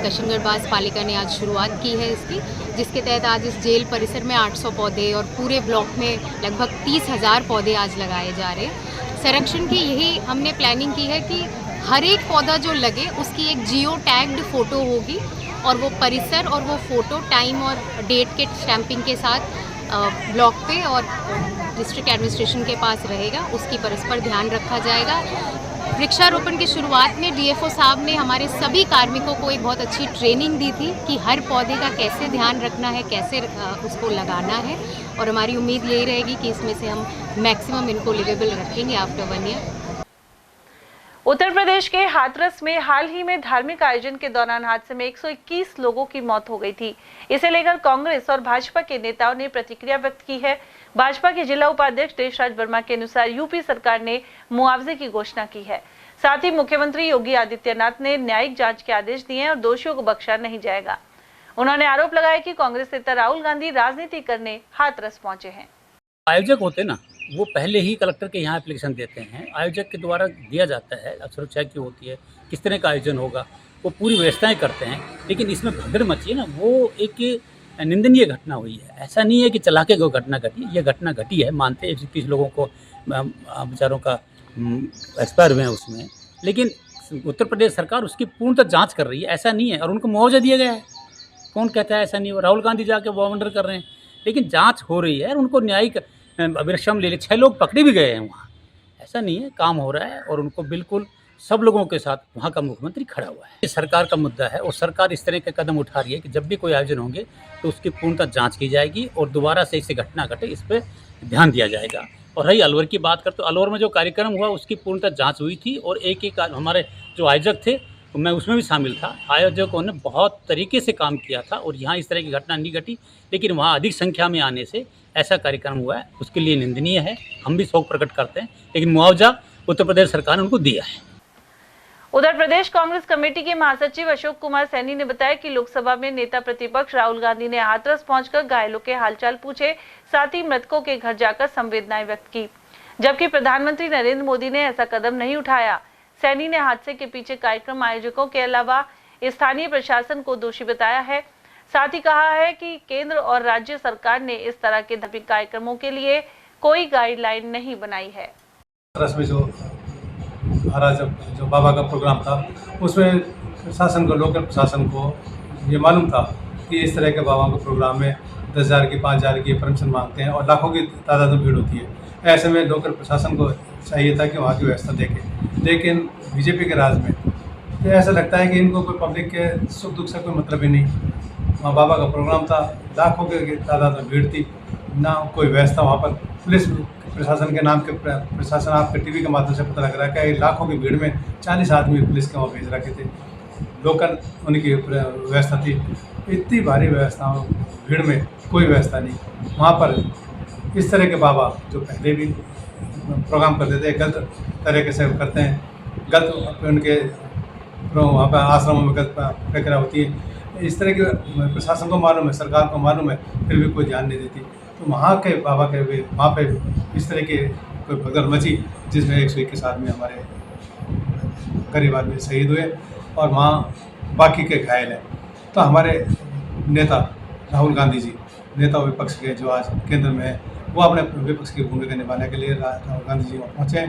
किशनगढ़ बास पालिका ने आज शुरुआत की है इसकी, जिसके तहत आज इस जेल परिसर में 800 पौधे और पूरे ब्लॉक में लगभग 30,000 पौधे आज लगाए जा रहे हैं। संरक्षण की यही हमने प्लानिंग की है कि हर एक पौधा जो लगे उसकी एक जियो टैग्ड फ़ोटो होगी और वो परिसर और वो फ़ोटो टाइम और डेट के स्टैंपिंग के साथ ब्लॉक पे और डिस्ट्रिक्ट एडमिनिस्ट्रेशन के पास रहेगा। उसकी परस्पर ध्यान रखा जाएगा। वृक्षारोपण की शुरुआत में DFO साहब ने हमारे सभी कार्मिकों को एक बहुत अच्छी ट्रेनिंग दी थी कि हर पौधे का कैसे ध्यान रखना है, कैसे उसको लगाना है, और हमारी उम्मीद यही रहेगी कि इसमें से हम मैक्सिमम इनको लिवेबल रखेंगे आफ्टर 1 ईयर। उत्तर प्रदेश के हाथरस में हाल ही में धार्मिक आयोजन के दौरान हादसे में 121 लोगों की मौत हो गई थी। इसे लेकर कांग्रेस और भाजपा के नेताओं ने प्रतिक्रिया व्यक्त की है। भाजपा के जिला उपाध्यक्ष देशराज वर्मा के अनुसार यूपी सरकार ने मुआवजे की घोषणा की है। साथ ही मुख्यमंत्री योगी आदित्यनाथ ने न्यायिक जांच के आदेश दिए हैं और दोषियों को बख्शा नहीं जाएगा। उन्होंने आरोप लगाया कि कांग्रेस नेता राहुल गांधी राजनीति करने हाथरस पहुंचे हैं। आयोजक होते ना, वो पहले ही कलेक्टर के यहाँ एप्लीकेशन देते हैं, आयोजक के द्वारा दिया जाता है, सुरक्षा की होती है, किस तरह का आयोजन होगा, वो पूरी व्यवस्थाएं करते हैं। लेकिन इसमें भगदड़ मची है ना, वो एक निंदनीय घटना हुई है। ऐसा नहीं है कि चला के घटना घटी, ये घटना घटी है, मानते हैं 130 लोगों को बेचारों का एक्सपायर हुए हैं उसमें, लेकिन उत्तर प्रदेश सरकार उसकी पूर्णतः जाँच कर रही है। ऐसा नहीं है, और उनको मुआवजा दिया गया है। कौन कहता है ऐसा नहीं हो? राहुल गांधी जाके वावंडर कर रहे हैं, लेकिन जांच हो रही है। उनको न्यायिक अभिरक्षम ले 6 लोग पकड़े भी गए हैं वहाँ। ऐसा नहीं है, काम हो रहा है और उनको बिल्कुल सब लोगों के साथ वहाँ का मुख्यमंत्री खड़ा हुआ है। ये सरकार का मुद्दा है और सरकार इस तरह के कदम उठा रही है कि जब भी कोई आयोजन होंगे तो उसकी पूर्णतः जाँच की जाएगी और दोबारा से ऐसी घटना घटे इस पर ध्यान दिया जाएगा। और रही अलवर की बात करते तो अलवर में जो कार्यक्रम हुआ उसकी पूर्णतः जाँच हुई थी और एक हमारे जो आयोजक थे मैं उसमें भी शामिल था। आयोजकों ने बहुत तरीके से काम किया था और यहाँ इस तरह की घटना नहीं घटी, लेकिन वहाँ अधिक संख्या में आने से ऐसा कार्यक्रम हुआ है, उसके लिए निंदनीय है। हम भी शोक प्रकट करते हैं, लेकिन मुआवजा उत्तर प्रदेश सरकार ने उनको दिया है। उधर प्रदेश कांग्रेस कमेटी के महासचिव अशोक कुमार सैनी ने बताया कि लोकसभा में नेता प्रतिपक्ष राहुल गांधी ने हाथरस पहुंचकर घायलों के हालचाल पूछे, साथ ही मृतकों के घर जाकर संवेदनाएं व्यक्त की, जबकि प्रधानमंत्री नरेंद्र मोदी ने ऐसा कदम नहीं उठाया। सैनी ने हादसे के पीछे कार्यक्रम आयोजकों के अलावा स्थानीय प्रशासन को दोषी बताया है। साथ ही कहा है कि केंद्र और राज्य सरकार ने इस तरह के धार्मिक कार्यक्रमों के लिए कोई गाइडलाइन नहीं बनाई है। जो बाबा का प्रोग्राम था उसमें प्रशासन को, लोकल प्रशासन को ये मालूम था कि इस तरह के बाबा के प्रोग्राम में 10,000 की 5,000 की परमिशन मांगते हैं और लाखों की तादाद में भीड़ होती है। ऐसे में लोकल प्रशासन को चाहिए था कि वहाँ की व्यवस्था देखे, लेकिन बीजेपी के राज में तो ऐसा लगता है कि इनको कोई पब्लिक के सुख दुख से कोई मतलब ही नहीं। वहाँ बाबा का प्रोग्राम था, लाखों की तादाद में भीड़ थी, ना कोई व्यवस्था वहाँ पर। पुलिस प्रशासन के नाम के प्रशासन आपके टीवी के माध्यम से पता लग रहा है कि लाखों की भीड़ में 40 आदमी पुलिस के वहाँ भेज रखे थे। लोकल उनकी व्यवस्था थी, इतनी भारी व्यवस्था, भीड़ में कोई व्यवस्था नहीं। वहाँ पर इस तरह के बाबा जो पहले भी प्रोग्राम करते थे, गलत तरीके से करते हैं, गलत उनके वहाँ पर आश्रमों में गलत प्रक्रिया होती है। इस तरह के प्रशासन को मालूम है, सरकार को मालूम है, फिर भी कोई ध्यान नहीं देती। तो वहाँ के बाबा के वहाँ पे इस तरह की कोई भगदड़ मची जिसमें 121 आदमी हमारे गरीब आदमी शहीद हुए और वहाँ बाकी के घायल हैं। तो हमारे नेता राहुल गांधी जी, नेता विपक्ष के जो आज केंद्र में है, वो अपने विपक्ष की भूमिका निभाने के लिए राहुल गांधी जी वहाँ पहुँचे।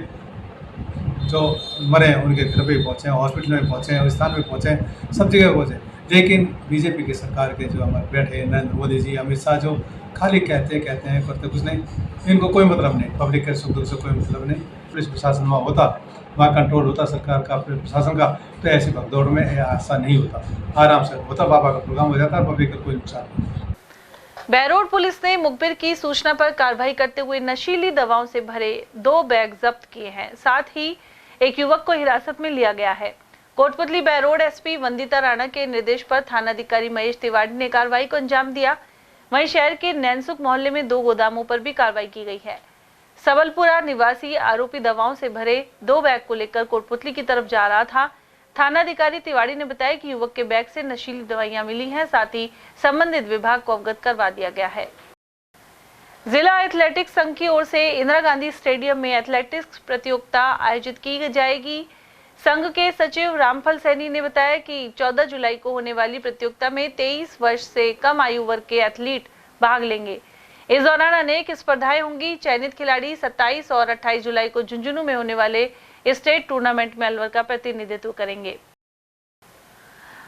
जो मरे उनके घर पे पहुँचे, हॉस्पिटल में पहुँचे, स्थान पे पहुँचे, सब जगह पहुँचे। लेकिन बीजेपी की सरकार के जो हमारे बैठे नरेंद्र मोदी जी, अमित शाह, जो खाली कहते हैं करते कुछ नहीं, इनको कोई मतलब नहीं, पब्लिक के सुख दुख से कोई मतलब नहीं। पुलिस प्रशासन वहाँ होता, वहाँ कंट्रोल होता सरकार का, प्रशासन का, तो ऐसी भगदौड़ में हादसा नहीं होता, आराम से होता, बाबा का प्रोग्राम हो जाता, पब्लिक का कोई नुकसान नहीं। बहरोड पुलिस ने मुखबिर की सूचना पर कार्रवाई करते हुए नशीली दवाओं से भरे 2 बैग जब्त किए हैं। साथ ही एक युवक को हिरासत में लिया गया है। कोटपुतली बहरोड एसपी वंदिता राणा के निर्देश पर थानाधिकारी महेश तिवारी ने कार्रवाई को अंजाम दिया। वहीं शहर के नैनसुख मोहल्ले में 2 गोदामों पर भी कार्रवाई की गई है। सबलपुरा निवासी आरोपी दवाओं से भरे 2 बैग को लेकर कोटपुतली की तरफ जा रहा था। थानाधिकारी तिवारी ने बताया कि युवक के बैग से नशीली दवाइयां मिली हैं, साथ ही संबंधित विभाग को अवगत करवा दिया गया है। जिला एथलेटिक्स संघ की ओर से इंदिरा गांधी स्टेडियम में एथलेटिक्स प्रतियोगिता आयोजित की जाएगी। संघ के सचिव रामफल सैनी ने बताया कि 14 जुलाई को होने वाली प्रतियोगिता में 23 वर्ष से कम आयु वर्ग के एथलीट भाग लेंगे। इस दौरान अनेक स्पर्धाएं होंगी। चयनित खिलाड़ी 27 और 28 जुलाई को झुंझुनू में होने वाले स्टेट टूर्नामेंट में अलवर का प्रतिनिधित्व करेंगे।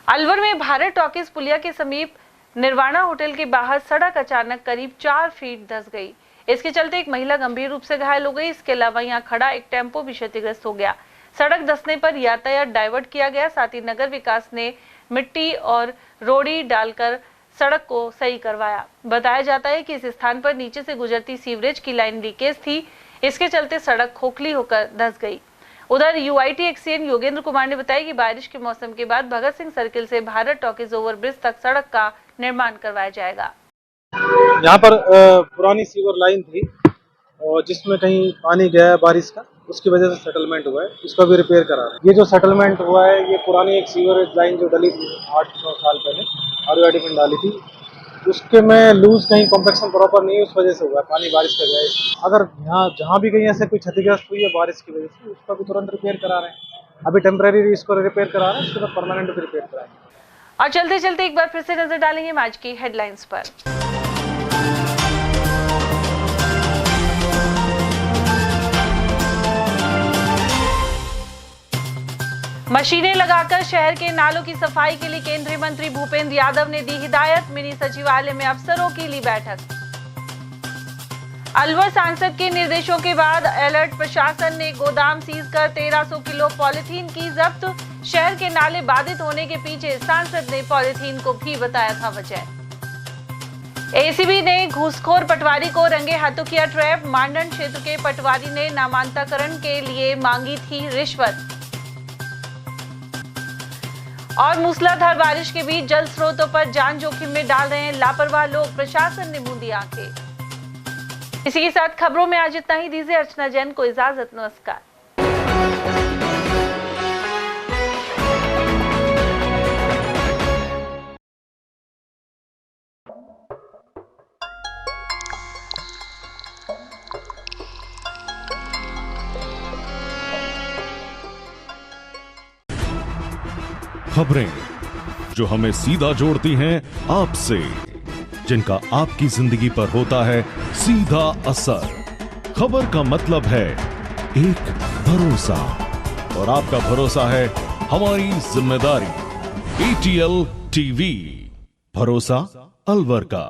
अलवर में भारत टॉकीज पुलिया के समीप निर्वाणा होटल के बाहर सड़क अचानक करीब 4 फीट धंस गई। इसके चलते एक महिला गंभीर रूप से घायल हो गई। इसके अलावा यहां खड़ा एक टेम्पो भी क्षतिग्रस्त हो गया। सड़क धंसने पर यातायात डाइवर्ट किया गया। साथ ही नगर विकास ने मिट्टी और रोड़ी डालकर सड़क को सही करवाया। बताया जाता है कि इस स्थान पर नीचे से गुजरती सीवरेज की लाइन लीकेज थी। इसके चलते सड़क खोखली होकर धंस गई। उधर यूआईटी एक्सीएन योगेंद्र कुमार ने बताया कि बारिश के मौसम के बाद भगत सिंह सर्किल से भारत टॉकीज ओवरब्रिज तक सड़क का निर्माण करवाया जाएगा। यहाँ पर पुरानी सीवर लाइन थी और जिसमें कहीं पानी गया है बारिश का, उसकी वजह से सेटलमेंट हुआ है। इसको भी रिपेयर करा रहे हैं। ये जो सेटलमेंट हुआ है ये पुरानी एक सीवरेज लाइन जो डली थी 8-9 साल पहले आरओआईडी में डाली थी, उसके में लूज कहीं कॉम्पैक्शन प्रॉपर नहीं है, उस वजह से हुआ है। पानी बारिश का गया। अगर यहाँ जहाँ भी कहीं ऐसे कोई क्षतिग्रस्त हुई है बारिश की वजह से, उसका भी तुरंत रिपेयर करा रहे हैं। अभी टेम्परेरी इसको रिपेयर करा रहे हैं, उसके बाद परमानेंट भी रिपेयर कराएंगे। और चलते चलते एक बार फिर से नजर डालेंगे आज की हेडलाइंस पर। मशीनें लगाकर शहर के नालों की सफाई के लिए केंद्रीय मंत्री भूपेंद्र यादव ने दी हिदायत। मिनी सचिवालय में अफसरों की ली बैठक। अलवर सांसद के निर्देशों के बाद अलर्ट प्रशासन ने गोदाम सीज कर 1300 किलो पॉलीथीन की जब्त। शहर के नाले बाधित होने के पीछे सांसद ने पॉलीथीन को भी बताया था वजह। एसीबी ने घूसखोर पटवारी को रंगे हाथों किया ट्रैप। मांडन क्षेत्र के पटवारी ने नामांतरण के लिए मांगी थी रिश्वत। और मूसलाधार बारिश के बीच जल स्रोतों पर जान जोखिम में डाल रहे हैं लापरवाह लोग। प्रशासन ने मूंदी आंखें। इसी के साथ खबरों में आज इतना ही। दीजिए अर्चना जैन को इजाजत। नमस्कार। खबरें जो हमें सीधा जोड़ती हैं आपसे, जिनका आपकी जिंदगी पर होता है सीधा असर। खबर का मतलब है एक भरोसा, और आपका भरोसा है हमारी जिम्मेदारी। ATL TV, भरोसा अलवर का।